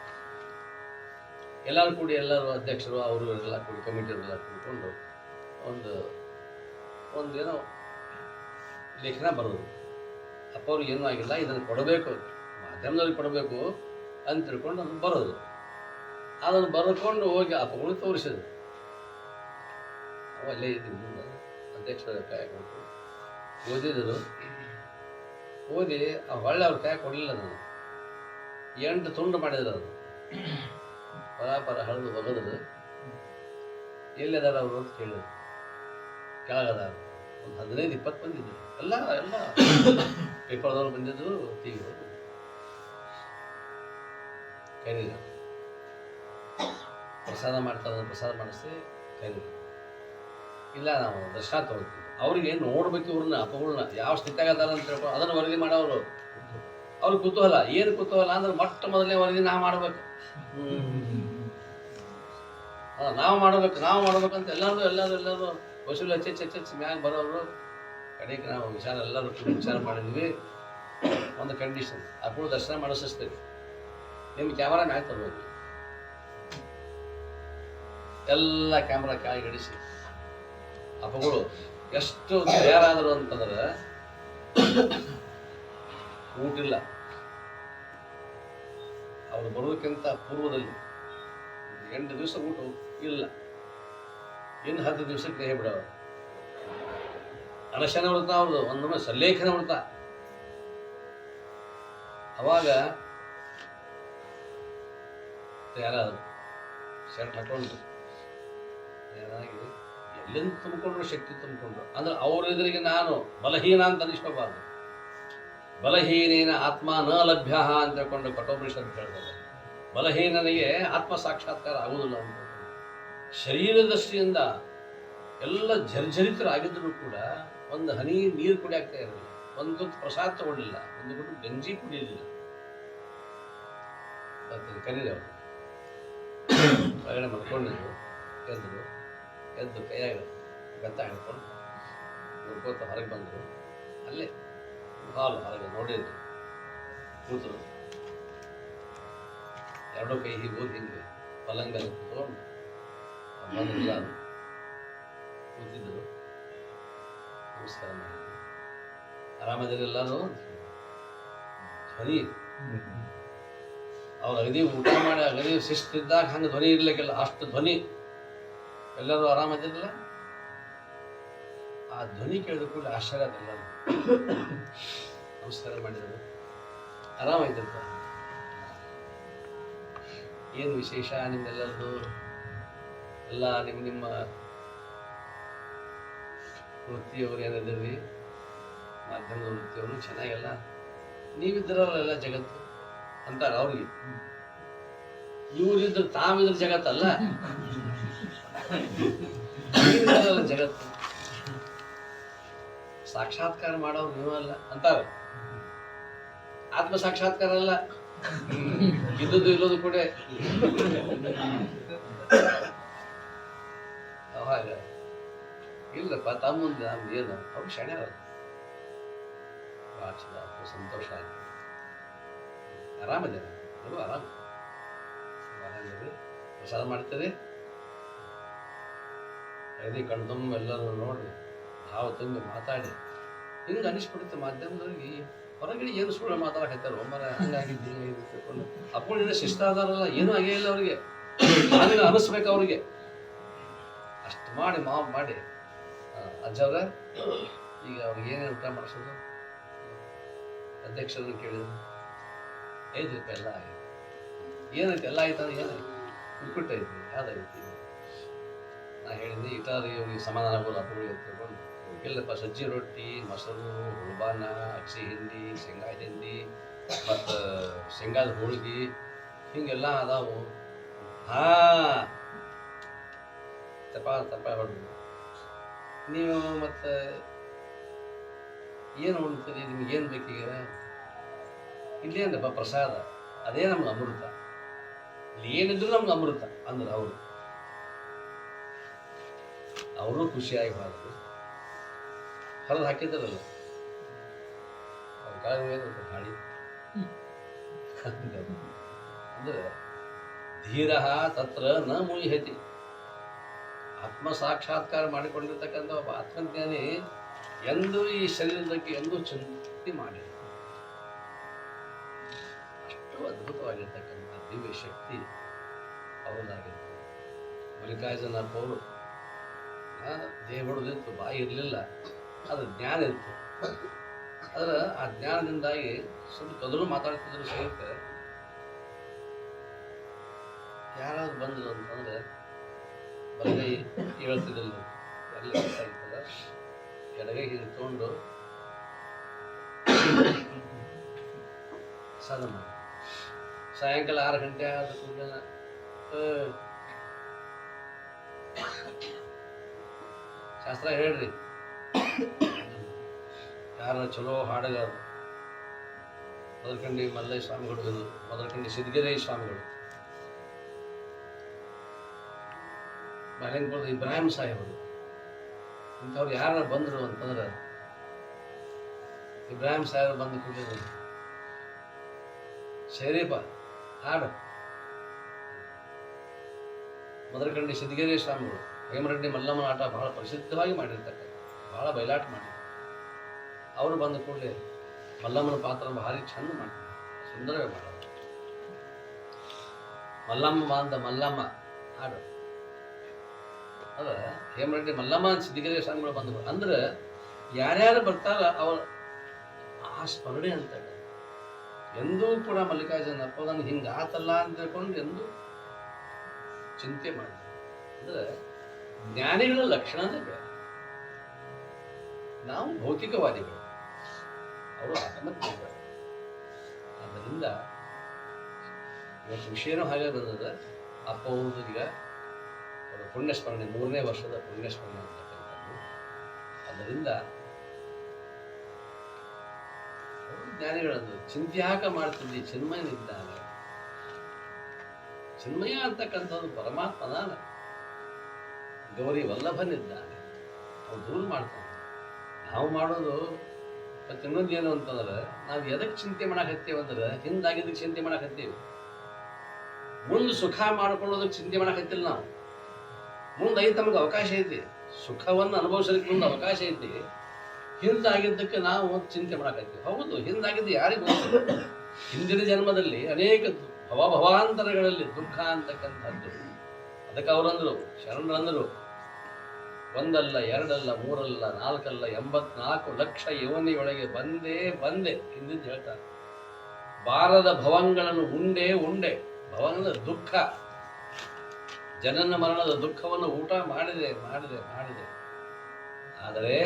ಎಲ್ಲರೂ ಕೂಡಿ, ಎಲ್ಲರೂ ಅಧ್ಯಕ್ಷರು ಅವರು ಎಲ್ಲ ಕೂಡಿ, ಕಮಿಟಿಯವರೆಲ್ಲ ಕೂಡಿಕೊಂಡು ಒಂದೇನೋ ಲೇಖನ ಬರೋದು. ಅಪ್ಪ ಅವ್ರಿಗೆ ಏನೂ ಆಗಿಲ್ಲ, ಇದನ್ನು ಕೊಡಬೇಕು, ಮಾಧ್ಯಮದವ್ರಿಗೆ ಕೊಡಬೇಕು ಅಂತ ತಿಳ್ಕೊಂಡು ಅದನ್ನು ಬರೋದು. ಅದನ್ನು ಬರ್ಕೊಂಡು ಹೋಗಿ ಅಪ್ಪಗಳು ತೋರಿಸಿದ್ರು. ಅಲ್ಲೇ ಇದ್ದೀನಿ ಮುಂದೆ ಅಧ್ಯಕ್ಷರ ಕಾಯ ಕೊಟ್ಟು ಓದಿದರು. ಓದಿ ಹೊಳ್ಳೆ ಅವ್ರ ಕಾಯ ಕೊಡಲಿಲ್ಲ. ನಾನು 8 ತುಂಡು ಮಾಡಿದ್ರು. ಅದು ಪರ ಹರಿದು ಬಗದ್ರು. ಎಲ್ಲಿದಾರ ಅವರು ಅಂತ ಕೇಳಿದ್ರು. ಕೆಳಗದಾರ ಒಂದು 15-20 ಬಂದಿದ್ರು. ಎಲ್ಲ ಪೇಪರ್ದವ್ರು ಬಂದಿದ್ರು, ಟಿ ವಿಯವರು ಕರೀರ ಪ್ರಸಾದ ಮಾಡ್ತಾರೆ. ಪ್ರಸಾದ ಮಾಡಿಸಿ ಕರೀರ. ಇಲ್ಲ ನಾವು ದರ್ಶನ ತಗೋತೀವಿ. ಅವ್ರಿಗೆ ನೋಡ್ಬೇಕು ಇವ್ರನ್ನ, ಅಪ್ಪಗಳನ್ನ ಯಾವ ಸ್ಥಿತಿಯಾಗದಾರ ಅಂತ ಹೇಳ್ಕೊಂಡು ಅದನ್ನು ವರದಿ ಮಾಡೋರು. ಅವ್ರಿಗೆ ಕುತೂಹಲ. ಏನು ಕುತೂಹಲ ಅಂದ್ರೆ ಮೊಟ್ಟ ಮೊದಲನೇ ವರದಿ ನಾವು ಮಾಡ್ಬೇಕು, ನಾವು ಮಾಡ್ಬೇಕಂತ ಎಲ್ಲರೂ ವಸೂಲು ಹಚ್ಚಿ ಮ್ಯಾಗ ಬರೋರು. ಕಡೆಗೆ ನಾವು ಎಲ್ಲರೂ ವಿಚಾರ ಮಾಡಿದ್ವಿ. ಒಂದು ಕಂಡೀಷನ್, ಅಪ್ಪಗಳು ದರ್ಶನ ಮಾಡಿಸ್ತೇವೆ, ನಿಮ್ಮ ಕ್ಯಾಮರಾ ಮ್ಯಾಗ ತರಬೇಕು. ಎಲ್ಲ ಕ್ಯಾಮ್ರಾ ಕೆಳಗಿಡಿಸಿ ಅಪ್ಪಗಳು ಎಷ್ಟು ತಯಾರಾದರು ಅಂತಂದ್ರೆ ಊಟಿಲ್ಲ. ಅವರು ಬರೋದಕ್ಕಿಂತ ಪೂರ್ವದಲ್ಲಿ 8 ದಿವಸ ಊಟ ಇಲ್ಲ. ಇನ್ನು 10 ದಿವಸಕ್ಕೆ ದೇಹ ಬಿಡೋರು. ಅನಶನ ವ್ರತ ಅವ್ರದ್ದು, ಒಂದೊಮ್ಮೆ ಸಲ್ಲೇಖನ ವ್ರತ. ಅವಾಗ ತಯಾರಾದರು, ಶರ್ಟ್ ಹಾಕೊಂಡು ತಯಾರಾಗಿ ಎಲ್ಲಿಂದ ತುಂಬಿಕೊಂಡ್ರು ಶಕ್ತಿ ತುಂಬಿಕೊಂಡ್ರು. ಅಂದ್ರೆ ಅವ್ರ ಎದುರಿಗೆ ನಾನು ಬಲಹೀನ ಅಂತ ಅನಿಸ್ಕೋಬಾರ್ದು. ಬಲಹೀನೇನ ಆತ್ಮ ನ ಲಭ್ಯ ಅಂತ ಹೇಳ್ಕೊಂಡು ಕಠೋಪನಿಷತ್ತು ಹೇಳ್ತಾರೆ. ಬಲಹೀನನಿಗೆ ಆತ್ಮ ಸಾಕ್ಷಾತ್ಕಾರ ಆಗುವುದಿಲ್ಲ ಅಂತ. ಶರೀರ ದೃಷ್ಟಿಯಿಂದ ಎಲ್ಲ ಜರ್ಜರಿತರಾಗಿದ್ದರೂ ಕೂಡ ಒಂದು ಹನಿ ನೀರು ಕುಡಿಯಾಗ್ತಾ ಇರಲಿಲ್ಲ, ಒಂದು ತುತ್ತು ಪ್ರಸಾದ ತಗೊಳ್ಳಿಲ್ಲ, ಒಂದು ಗುಟ್ಟು ಗಂಜಿ ಕುಡಿಯಲಿಲ್ಲ. ಕರೀರಿ ಅವರು ಹೊರಗಡೆ ಮಲ್ಕೊಂಡಿದ್ರು. ಎದ್ದು ಕೈಯಾಗ ಗತ್ತ ಹಿಡ್ಕೊಂಡು ಹುಡ್ಕೋತ ಹೊರಗೆ ಬಂದರು. ಅಲ್ಲೇ ಹಾಲು ಹೊರಗೆ ನೋಡಿದ್ರು, ಕೂತರು. 2 ಕೈ ಹೀಗೆ ಹೋಗಿ ಹಿಂಗೆ ಪಲಂಗಲ್ಲಿ ಕೂತ್ಕೊಂಡು ಬಂದು ಯಾರು ಕೂತಿದ್ದರು. ನಮಸ್ಕಾರ ಮಾಡಿದ್ರು. ಆರಾಮದಿರಲ್ಲಾರು ಧ್ವನಿ ಅವ್ರು ಅಗದಿ ಊಟ ಮಾಡಿ ಅಗದಿ ಶಿಸ್ತಿದ್ದಾಗ ಹಂಗೆ ಧ್ವನಿ ಇರ್ಲಿಕ್ಕಿಲ್ಲ, ಅಷ್ಟು ಧ್ವನಿ. ಎಲ್ಲರೂ ಆರಾಮದಿರಲ್ಲ. ಆ ಧ್ವನಿ ಕೇಳಿದ ಕೂಡ ಆಶ್ಚರ್ಯ ಅದೆಲ್ಲರೂ. ನಮಸ್ಕಾರ ಮಾಡಿದರು. ಆರಾಮಾಯ್ತಪ್ಪ, ಏನು ವಿಶೇಷ ನಿಮ್ಮೆಲ್ಲರದು? ಎಲ್ಲ ನಿಮ್ಮ ವೃತ್ತಿಯವರು ಏನಿದ್ದೀರಿ, ಮಾಧ್ಯಮದ ವೃತ್ತಿಯವರು ಚೆನ್ನಾಗೆಲ್ಲ ನೀವಿದ್ದರಲ್ಲ ಜಗತ್ತು ಅಂತಾರೆ ಅವ್ರಿಗೆ. ಇವರಿದ್ರೆ ತಾವಿದ್ರ ಜಗತ್ತಲ್ಲ, ನೀವಿದ್ದರಲ್ಲ ಜಗತ್ತು. ಸಾಕ್ಷಾತ್ಕಾರ ಮಾಡೋರು ನೀವಲ್ಲ ಅಂತಾರೆ. ಆತ್ಮ ಸಾಕ್ಷಾತ್ಕಾರ ಅಲ್ಲ, ಇದ್ದದ್ದು ಇಲ್ಲೋದು ಕೂಡ ಅವಾಗ ಇಲ್ಲಪ್ಪ ತಮ್ಮಂದು ನಮ್ದು ಏನು ಅವ್ರು ಶಣೆ ವಾಚದ ಸಂತೋಷ ಆಯ್ತು. ಆರಾಮದೇನೆ ಅದು ಆರಾಮ ಪ್ರಸಾದ ಮಾಡ್ತೀರಿ ಐದಿ ಕಣ್ತುಂಬ ಎಲ್ಲರೂ ನೋಡಿ ಭಾವ ತುಂಬಿ ಮಾತಾಡಿ ಹಿಂಗೆ ಅನಿಸ್ಬಿಡುತ್ತೆ ಮಾಧ್ಯಮದವ್ರಿಗೆ ಹೊರಗಡೆ ಏನು ಸುಳ್ಳು ಮಾತಾಡಕತ್ತಾರ ಒಮ್ಮರ ಹಂಗಾಗಿದ್ದು ತಿಳ್ಕೊಂಡು ಅಪ್ಕೊಂಡಿದ್ರೆ ಶಿಸ್ತಾದಾರಲ್ಲ ಏನೂ ಆಗೇ ಇಲ್ಲ ಅವ್ರಿಗೆ ನಾವೇನು ಅನಿಸ್ಬೇಕು ಅವ್ರಿಗೆ ಅಷ್ಟು ಮಾಡಿ ಮಾಡಿ ಅಜ್ಜವ್ರ ಈಗ ಅವ್ರಿಗೆ ಏನೇನು ಊಟ ಮಾಡಿಸೋದು ಅಧ್ಯಕ್ಷರನ್ನು ಕೇಳಿದ್ರು 5 ರೂಪಾಯಿ ಎಲ್ಲ ಆಗಿದೆ ಏನೈತಿ ಎಲ್ಲ ಆಯ್ತು ಅಂದ್ರೆ ಏನಾಯ್ತು ಉಪ್ಪಿಟ್ಟು ಐತಿ ಯಾವ್ದಾಯ್ತು ನಾ ಹೇಳಿದ್ನಿ ಇಟಾರಿ ಅವ್ರಿಗೆ ಸಮಾಧಾನ ಆಗೋಲ್ಲ ಅಪ್ಪಗಳಿಗೆ ತಿಳ್ಕೊಂಡು ಇಲ್ಲಪ್ಪ ಸಜ್ಜಿ ರೊಟ್ಟಿ ಮೊಸರು ಹುಳ್ಬಾನ ಅಕ್ಕಿ ಹಿಂಡಿ ಶೇಂಗಾ ಹಿಂಡಿ ಮತ್ತು ಶೇಂಗಾದ ಹೋಳ್ಗಿ ಹಿಂಗೆಲ್ಲ ಅದಾವು. ತಪ್ಪ ಹೊಡೆದು ನೀವು ಮತ್ತು ಏನು ಉಣ್ತೀರಿ ನಿಮ್ಗೇನು ಬೇಕೀಗ ಇಲ್ಲೇನಪ್ಪ ಪ್ರಸಾದ ಅದೇ ನಮ್ಗೆ ಅಮೃತ ಇಲ್ಲಿ ಏನಿದ್ರು ನಮ್ಗೆ ಅಮೃತ ಅಂದ್ರೆ ಅವರು ಖುಷಿಯಾಗಿ ಮಾಡಿದ್ರು ಹೊರದು ಹಾಕಿದ್ರಲ್ಲ ಅವ್ರ ಕಾಲ ಹಾಡಿ ಅಂದ್ರೆ ಧೀರ ತತ್ರ ನ ಮುಯ್ಯತಿ ಆತ್ಮ ಸಾಕ್ಷಾತ್ಕಾರ ಮಾಡಿಕೊಂಡಿರ್ತಕ್ಕಂಥ ಒಬ್ಬ ಆತ್ಮಜ್ಞಾನಿ ಎಂದೂ ಈ ಶರೀರದಕ್ಕೆ ಎಂದೂ ಚಿಂತೆ ಮಾಡಿ ಅಷ್ಟು ಅದ್ಭುತವಾಗಿರ್ತಕ್ಕಂಥ ದಿವ್ಯ ಶಕ್ತಿ ಅವರದಾಗಿರ್ತದೆ. ಮಲ್ಲಿಕಾರ್ಜುನಪ್ಪ ಅವರು ದೇಹ ಹೊಡೆದಿತ್ತು ಬಾಯಿ ಇರಲಿಲ್ಲ ಅದು ಜ್ಞಾನ ಇತ್ತು. ಅದರ ಆ ಜ್ಞಾನದಿಂದಾಗಿ ಸ್ವಲ್ಪ ಕದಲು ಮಾತಾಡ್ತಿದ್ರು ಸಹಿತ ಯಾರಾದ್ರು ಬಂದರು ಅಂತಂದ್ರೆ ಬಲಗೈ ಹೇಳ್ತಿದ್ದಿಲ್ಲ ಎಲ್ಲ ಗೊತ್ತಾಗಿತ್ತಲ್ಲ ಎಡಗೈ ಹೀಗೆ ತಗೊಂಡು ಸಾಧನ ಮಾಡಿ ಸಾಯಂಕಾಲ 6 ಗಂಟೆ ಆದ ಕೂಡಲೇ ಶಾಸ್ತ್ರ ಹೇಳ್ರಿ ಯಾರ ಚಲೋ ಹಾಡುಗಾರ ಮೊದಲಕಂಡಿ ಮಲ್ಲಯ್ಯ ಸ್ವಾಮಿಗಳು ಮೊದಲಕಂಡಿ ಸಿದ್ಧಗಿರಿ ಸ್ವಾಮಿಗಳು ಬಾಲೆಂಪುರದ ಇಬ್ರಾಹಿಂ ಸಾಹೇಬರು ಇಂಥವ್ರು ಯಾರು ಬಂದರು ಅಂತಂದ್ರೆ ಇಬ್ರಾಹಿಂ ಸಾಹೇಬರು ಬಂದು ಕೂಡಿದ್ರು ಸರಿಪ್ಪ ಹಾಡು ಮೊದಲಕಂಡಿ ಸಿದ್ಧಗಿರಿ ಸ್ವಾಮಿಗಳು ಹೇಮರೆಡ್ಡಿ ಮಲ್ಲಮ್ಮನ ಆಟ ಬಹಳ ಪ್ರಸಿದ್ಧವಾಗಿ ಮಾಡಿರ್ತಕ್ಕಂಥ ಬಹಳ ಬಯಲಾಟ ಮಾಡಿ ಅವರು ಬಂದ ಕೂಡಲೇ ಮಲ್ಲಮ್ಮನ ಪಾತ್ರ ಭಾರಿ ಚಂದ ಮಾಡ್ತಾರೆ ಸುಂದರವೇ ಮಾಡೋದು. ಮಲ್ಲಮ್ಮ ಅಂದ ಮಲ್ಲಮ್ಮ ಹಾಡು ಅದ ಹೇಮರೆಡ್ಡಿ ಮಲ್ಲಮ್ಮ ಸಿದ್ಧಗಿರಿ ಸ್ವಾಮಿಗಳು ಬಂದರು ಅಂದ್ರೆ ಯಾರ್ಯಾರು ಬರ್ತಾರ ಅವರ ಆ ಸ್ಮರಣೆ ಅಂತ ಎಂದೂ ಕೂಡ ಮಲ್ಲಿಕಾರ್ಜುನ ಅಪ್ಪದನ್ನು ಹಿಂಗೆ ಆತಲ್ಲ ಅಂತ ತಿಳ್ಕೊಂಡು ಎಂದೂ ಚಿಂತೆ ಮಾಡ್ತಾರೆ. ಅಂದ್ರೆ ಜ್ಞಾನಿಗಳ ಲಕ್ಷಣನೇ ಬೇರೆ. ನಾವು ಭೌತಿಕವಾದಿಗಳು, ಅವರು ಆತ್ಮಜ್ಞಾನಿಗಳು. ಆದ್ದರಿಂದ ಇವತ್ತು ವಿಷಯನೂ ಹಾಗೆ ಬಂದದ. ಅಪ್ಪ ಅವ್ರದ್ದು ಈಗ ಅವರ ಪುಣ್ಯಸ್ಮರಣೆ 3ನೇ ವರ್ಷದ ಪುಣ್ಯಸ್ಮರಣೆ ಅಂತಕ್ಕಂಥದ್ದು. ಆದ್ದರಿಂದ ಅವರು ಜ್ಞಾನಿಗಳಂದು ಚಿಂತೆ ಯಾಕ ಮಾಡ್ತಿದ್ದಿ ಚಿನ್ಮಯನಿದ್ದಾನೆ. ಚಿನ್ಮಯ ಅಂತಕ್ಕಂಥದ್ದು ಪರಮಾತ್ಮನಾನ ಗೌರಿ ವಲ್ಲಭನಿದ್ದಾನೆ, ಅವ್ರು ದೂರ ಮಾಡ್ತಾನೆ. ನಾವು ಮಾಡೋದು ಮತ್ತು ಇನ್ನೊಂದು ಏನು ಅಂತಂದ್ರೆ ನಾವು ಎದಕ್ಕೆ ಚಿಂತೆ ಮಾಡಕತ್ತೀವಿ ಅಂದ್ರೆ ಹಿಂದಾಗಿದ್ದಕ್ಕೆ ಚಿಂತೆ ಮಾಡಕತ್ತೀವಿ. ಮುಂದೆ ಸುಖ ಮಾಡ್ಕೊಳ್ಳೋದಕ್ಕೆ ಚಿಂತೆ ಮಾಡಕತ್ತಿಲ್ಲ ನಾವು. ಮುಂದೆ ಐತೆ ನಮ್ಗೆ ಅವಕಾಶ ಐತಿ, ಸುಖವನ್ನು ಅನುಭವಿಸೋದಕ್ಕೆ ಮುಂದೆ ಅವಕಾಶ ಐತಿ. ಹಿಂದಾಗಿದ್ದಕ್ಕೆ ನಾವು ಚಿಂತೆ ಮಾಡಕತ್ತೀವಿ. ಹೌದು, ಹಿಂದಾಗಿದ್ದು ಯಾರಿಗೂ ಗೊತ್ತಿಲ್ಲ. ಹಿಂದಿನ ಜನ್ಮದಲ್ಲಿ ಅನೇಕ ಭವಾಂತರಗಳಲ್ಲಿ ದುಃಖ ಅಂತಕ್ಕಂಥದ್ದು. ಅದಕ್ಕೆ ಅವರಂದರು ಶರಣರಂದರು 1 ಅಲ್ಲ 2 ಅಲ್ಲ 3 ಅಲ್ಲ 4 ಅಲ್ಲ 84 ಲಕ್ಷ ಯೋನಿಯೊಳಗೆ ಬಂದೆ ಹಿಂದಿದ್ದು ಹೇಳ್ತಾರೆ. ಬಾರದ ಭವಂಗಳನ್ನು ಉಂಡೆ ಭವಂಗದ ದುಃಖ, ಜನನ ಮರಣದ ದುಃಖವನ್ನು ಊಟ ಮಾಡಿದೆ. ಆದರೆ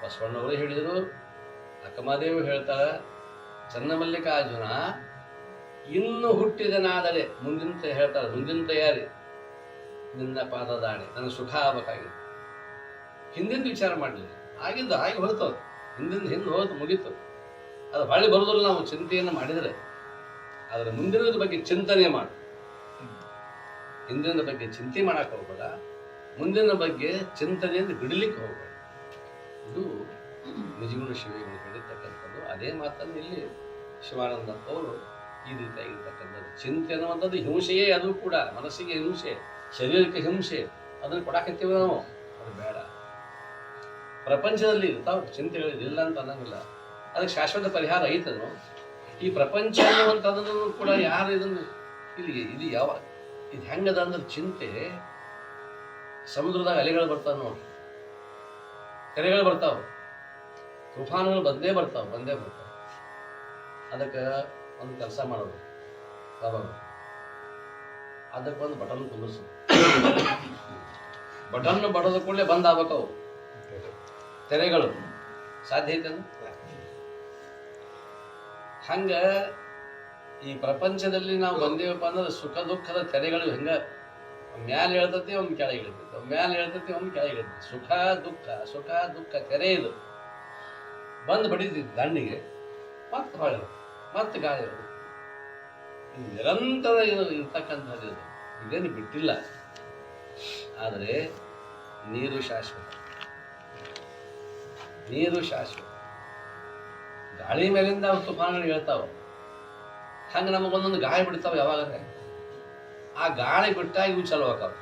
ಬಸವಣ್ಣವರು ಹೇಳಿದರು, ಅಕ್ಕಮಹಾದೇವಿ ಹೇಳ್ತಾರ, ಚನ್ನಮಲ್ಲಿಕಾರ್ಜುನ ಇನ್ನು ಹುಟ್ಟಿದನಾದರೆ ಮುಂದಿನ ಹೇಳ್ತಾರೆ, ಮುಂದಿನ ತಯಾರಿ ನಿನ್ನ ಪಾದದಾಣೆ, ನನ್ನ ಸುಖ ಆಗಬೇಕಾಗಿದೆ. ಹಿಂದಿನ ವಿಚಾರ ಮಾಡಲಿಲ್ಲ, ಆಗಿದ್ದು ಆಗಿ ಹೊರತವ್ರು. ಹಿಂದೆ ಹೋಯ್ತು, ಮುಗೀತು. ಅದು ಹೊಳ್ಳಿ ಬರೋದಿಲ್ಲ ನಾವು ಚಿಂತೆಯನ್ನು ಮಾಡಿದರೆ. ಆದರೆ ಮುಂದಿನದ ಬಗ್ಗೆ ಚಿಂತನೆ ಮಾಡು. ಹಿಂದಿನ ಬಗ್ಗೆ ಚಿಂತೆ ಮಾಡಕ್ಕೆ ಹೋಗ್ಬೇಡ, ಮುಂದಿನ ಬಗ್ಗೆ ಚಿಂತನೆಯಿಂದ ಬಿಡಲಿಕ್ಕೆ ಹೋಗ್ಬೇಡ. ಇದು ನಿಜಗುಣ ಶಿವಗಳು ಹೇಳಿರ್ತಕ್ಕಂಥದ್ದು. ಅದೇ ಮಾತನ್ನು ಇಲ್ಲಿ ಶಿವಾನಂದಪ್ಪ ಅವರು ಈ ರೀತಿಯಾಗಿರ್ತಕ್ಕಂಥದ್ದು. ಚಿಂತೆ ಅನ್ನುವಂಥದ್ದು ಹಿಂಸೆಯೇ, ಅದು ಕೂಡ ಮನಸ್ಸಿಗೆ ಹಿಂಸೆ, ಶರೀರಕ್ಕೆ ಹಿಂಸೆ. ಅದನ್ನು ಕೊಡಾಕತ್ತೀವಿ ನಾವು, ಅದು ಬೇಡ. ಪ್ರಪಂಚದಲ್ಲಿ ಇರ್ತಾವೆ ಚಿಂತೆಗಳಿಲ್ಲ ಅಂತ ಅನ್ನಂಗಿಲ್ಲ, ಅದಕ್ಕೆ ಶಾಶ್ವತ ಪರಿಹಾರ ಐತನು. ಈ ಪ್ರಪಂಚ ಅನ್ನುವಂಥದ್ದನ್ನು ಕೂಡ ಯಾರು ಇದನ್ನು ಇದು ಇದು ಹೆಂಗದ ಅಂದ್ರೆ ಚಿಂತೆ ಸಮುದ್ರದಾಗ ಅಲೆಗಳು ಬರ್ತಾವೆ ನೋಡಿ, ತೆರೆಗಳು ಬರ್ತಾವೆ, ತುಫಾನುಗಳು ಬಂದೇ ಬರ್ತಾವೆ. ಅದಕ್ಕೆ ಒಂದು ಕೆಲಸ ಮಾಡೋದು, ಅದಕ್ಕೊಂದು ಬಟನ್ ಕುಂದಿಸು. ಬಟನ್ ಬಡೋದ ಕೂಡಲೇ ಬಂದ್ ಆಗ್ಬೇಕವು ತೆರೆಗಳು. ಸಾಧ್ಯ ಐತೆ ಹಂಗ ಈ ಪ್ರಪಂಚದಲ್ಲಿ ನಾವು ಬಂದೇವಪ್ಪ ಅಂದ್ರೆ ಸುಖ ದುಃಖದ ತೆರೆಗಳು ಹೆಂಗ ಮ್ಯಾಲೆ ಹೇಳ್ತತಿ, ಒಮ್ಮೆ ಕೆಳಗೆ ಇಳಿತೈತಿ, ಮ್ಯಾಲೆ ಹೇಳ್ತತಿ, ಒಮ್ಮೆ ಕೆಳಗೆ ಇಳಿತೈತಿ. ಸುಖ ದುಃಖ ತೆರೆ ಇದು ಬಂದು ಬಡಿತೈತಿ ದಂಡಿಗೆ, ಮತ್ತೆ ಹೊಳೆ, ಮತ್ತೆ ಗಾಳಿ ನಿರಂತರ ಇರ್ತಕ್ಕಂಥದ್ದು. ಇದೇನು ಬಿಟ್ಟಿಲ್ಲ. ಆದರೆ ನೀರು ಶಾಶ್ವತ, ಗಾಳಿ ಮೇಲಿಂದ ತುಫಾನುಗಳು ಹೇಳ್ತಾವ. ಹಂಗೆ ನಮಗೊಂದೊಂದು ಗಾಳಿ ಬಿಡ್ತಾವ. ಯಾವಾಗಂದ್ರೆ ಆ ಗಾಳಿ ಬಿಟ್ಟಾಗ ಇವು ಚಲೋ ಆಕಾವ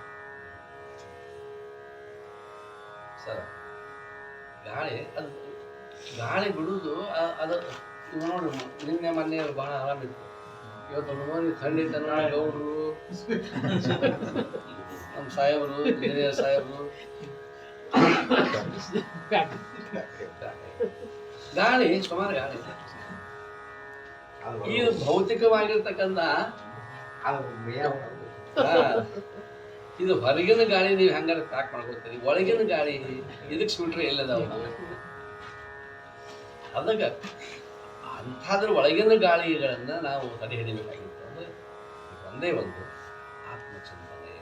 ಸರ್. ಗಾಳಿ ಬಿಡುದು ಅದು ನೋಡ್ರಿ, ನಿನ್ನೆ ಮೊನ್ನೆ ಬಹಳ ಆರಾಮಿತ್ತು, ಇವತ್ತು ನೋಡಿ ಥಂಡಿ ತನ ಗೌಡ್ರು, ನಮ್ಮ ಸಾಹೇಬರು, ಹಿರಿಯ ಸಾಹೇಬರು, ಗಾಳಿ ಸುಮಾರು ಗಾಳಿ. ಇದು ಭೌತಿಕವಾಗಿರ್ತಕ್ಕಂಥ ಇದು ಹೊರಗಿನ ಗಾಳಿ. ನೀವು ಹೆಂಗಾರ ಪ್ಯಾಕ್ ಮಾಡ್ಕೊತೀರಿ, ಒಳಗಿನ ಗಾಳಿ ಇದಕ್ಕೆ ಸ್ವಿಟ್ರೆ ಎಲ್ಲದಾವ. ಅದಕ್ಕೆ ಅಂಥದ್ರ ಒಳಗಿನ ಗಾಳಿಗಳನ್ನ ನಾವು ತಡೆ ಹಿಡಿಬೇಕಾಗಿತ್ತು. ಅಂದ್ರೆ ಒಂದೇ ಒಂದು ಆತ್ಮಚಿಂತನೆ,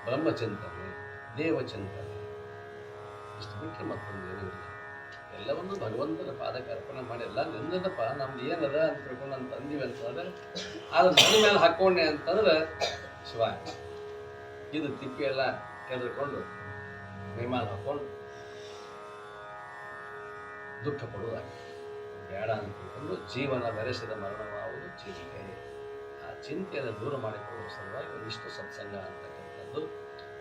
ಬ್ರಹ್ಮಚಿಂತನೆ, ದೇವಚಿಂತನೆ, ಇಷ್ಟು ಬಿಟ್ಟರೆ ಮತ್ತೊಂದು ಏನೂ ಇಲ್ಲ. ಎಲ್ಲವನ್ನು ಭಗವಂತನ ಪಾದಕ್ಕೆ ಅರ್ಪಣೆ ಮಾಡಿ, ಎಲ್ಲ ನಿಂದದಪ್ಪ ನಮ್ದು ಏನದ ಅಂತ ತಿಳ್ಕೊಂಡು ಅಂತ ಅಂದಿವಿ ಅಂತಂದ್ರೆ ಅದು ನನ್ನ ಮೇಲೆ ಹಾಕೊಂಡೆ ಅಂತಂದ್ರೆ ಶಿವ ಇದು ತಿಪ್ಪಿ ಎಲ್ಲ ಕೆದರ್ಕೊಂಡು ಮೈಮಾಲ್ ಹಾಕೊಂಡು ದುಃಖ ಪಡುವಾಗ ಬೇಡ ಅಂತ ತಿಳ್ಕೊಂಡು ಜೀವನ ಬೆರೆಸಿದ ಮರಣವಾಗುವುದು ಚಿಂತೆ. ಆ ಚಿಂತೆಯನ್ನು ದೂರ ಮಾಡಿಕೊಳ್ಳುವ ಸಲುವಾಗಿ ಒಂದಿಷ್ಟು ಸತ್ಸಂಗ ಅಂತಕ್ಕಂಥದ್ದು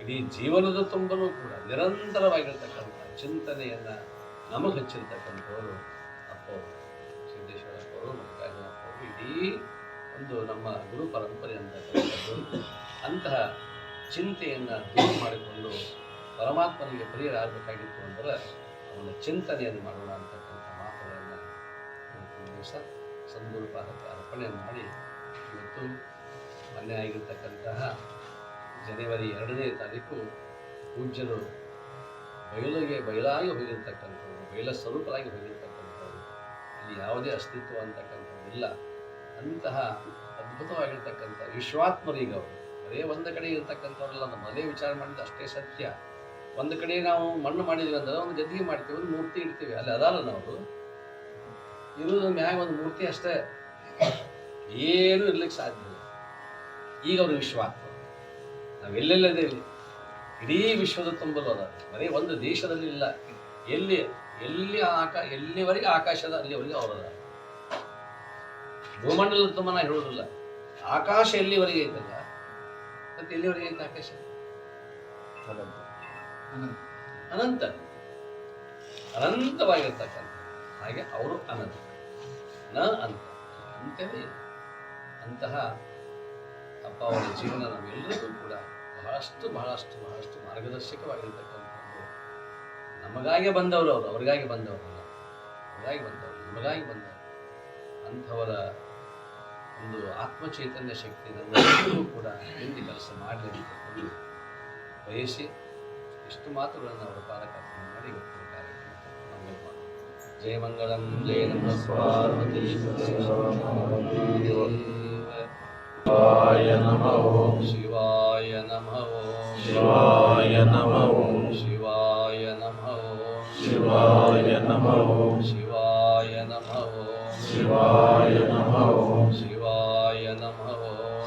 ಇಡೀ ಜೀವನದ ತುಂಬನೂ ಕೂಡ ನಿರಂತರವಾಗಿರ್ತಕ್ಕಂಥ ಚಿಂತನೆಯನ್ನು ನಮಗೆ ಹಚ್ಚಿರ್ತಕ್ಕಂಥವರು ಅಪ್ಪವರು, ಸಿದ್ದೇಶ್ವರಪ್ಪವರು, ಮಲ್ಲಿಕಾರ್ಜುನಪ್ಪವರು, ಇಡೀ ಒಂದು ನಮ್ಮ ಗುರು ಪರಂಪರೆ ಅಂತಕ್ಕಂಥದ್ದು. ಅಂತಹ ಚಿಂತೆಯನ್ನು ದೂರ ಮಾಡಿಕೊಂಡು ಪರಮಾತ್ಮನಿಗೆ ಪ್ರಿಯರಾಗಬೇಕಾಗಿತ್ತು ಅಂದರೆ ಅವನ ಚಿಂತನೆಯನ್ನು ಮಾಡೋಣ ಅಂತಕ್ಕಂಥ ಮಾತುಗಳನ್ನು ಇವತ್ತಿನ ದಿವಸ ಸಂದೂರು ಪಾದಕ್ಕೆ ಅರ್ಪಣೆ ಮಾಡಿ, ಇವತ್ತು ಮೊನ್ನೆ ಆಗಿರ್ತಕ್ಕಂತಹ ಜನವರಿ 2ನೇ ತಾರೀಕು ಪೂಜ್ಯರು ಬಯಲಾಗಿ ಹೋಗಿರ್ತಕ್ಕಂಥವ್ರು, ಬಯಲ ಸ್ವರೂಪರಾಗಿ ಹೋಗಿರ್ತಕ್ಕಂಥವ್ರು. ಇಲ್ಲಿ ಯಾವುದೇ ಅಸ್ತಿತ್ವ ಅಂತಕ್ಕಂಥದ್ದಿಲ್ಲ. ಅಂತಹ ಅದ್ಭುತವಾಗಿರ್ತಕ್ಕಂಥ ವಿಶ್ವಾತ್ಮರೀಗ ಅವರು. ಬರೇ ಒಂದು ಕಡೆ ಇರ್ತಕ್ಕಂಥವ್ರಲ್ಲ, ನಮ್ಮ ಅದೇ ವಿಚಾರ ಮಾಡಿದ್ದು ಅಷ್ಟೇ ಸತ್ಯ. ಒಂದು ಕಡೆ ನಾವು ಮಣ್ಣು ಮಾಡಿದ್ವಿ ಅಂದ್ರೆ ಒಂದು ಗದ್ದಿಗೆ ಮಾಡ್ತೀವಿ, ಒಂದು ಮೂರ್ತಿ ಇಡ್ತೀವಿ, ಅಲ್ಲಿ ಅದಾರ ನಾವು ಇರೋದು ಮ್ಯಾಗ ಒಂದು ಮೂರ್ತಿ ಅಷ್ಟೇ, ಏನೂ ಇರ್ಲಿಕ್ಕೆ ಸಾಧ್ಯ ಇಲ್ಲ. ಈಗ ಅವರು ವಿಶ್ವಾತ್ಮ, ನಾವೆಲ್ಲೆಲ್ಲದೇವಿ ಇಡೀ ವಿಶ್ವದ ತುಂಬಲು ಅದ. ಬರೀ ಒಂದು ದೇಶದಲ್ಲಿ ಇಲ್ಲ, ಎಲ್ಲಿವರೆಗೆ ಆಕಾಶದ ಅಲ್ಲಿವರೆಗೆ ಅವರದ. ಭೂಮಂಡಲದ ತುಂಬ ನಾ ಹೇಳೋದಿಲ್ಲ, ಆಕಾಶ ಎಲ್ಲಿವರೆಗೆ ಐತಲ್ಲ, ಮತ್ತೆ ಎಲ್ಲಿವರೆಗೆ ಐತೆ ಆಕಾಶ? ಅನಂತವಾಗಿರ್ತಕ್ಕಂಥ. ಹಾಗೆ ಅವರು ಅನಂತ, ಅಂತವೇ ಅಂತಹ ಅಪ್ಪ ಅವರ ಜೀವನ ನಮ್ಮೆಲ್ಲರಿಗೂ ಕೂಡ ಬಹಳಷ್ಟು ಮಾರ್ಗದರ್ಶಕವಾಗಿರ್ತಕ್ಕಂಥದ್ದು. ನಮಗಾಗಿ ಬಂದವರು ಅವರು, ಅವರಿಗಾಗಿ ಬಂದವರಲ್ಲ, ನಮಗಾಗಿ ಬಂದವರು. ಅಂಥವರ ಒಂದು ಆತ್ಮಚೈತನ್ಯ ಶಕ್ತಿ ನಮ್ಮೆಲ್ಲರಿಗೂ ಕೂಡ ಹಿಂದೆ ಕೆಲಸ ಮಾಡಲಿ ಅಂತ ಬಯಸಿ ಇಷ್ಟು ಮಾತುಗಳನ್ನು ಅವರ ಪಾದಕಾರ್ಪಣೆ ಮಾಡಿ ಇವತ್ತಿನ ಕಾರ್ಯಕ್ರಮ ಮಂಗಲ ಮಾಡೋಣ. ಜಯ ಮಂಗಳಂ, ಜಯ ನಮಃ ಪಾರ್ವತಿ ಶಿವಾಯ ನಮಃ ಓಂ, ಶಿವಾಯ ನಮಃ ಓಂ, ಶಿವಾಯ ನಮಃ ಓಂ, ಶಿವಾಯ ನಮಃ ಓಂ, ಶಿವಾಯ ನಮಃ ಓಂ, ಶಿವಾಯ ನಮಃ ಓಂ, ಶಿವಾಯ ನಮಃ ಓಂ, ಶಿವಾಯ ನಮಃ ಓಂ,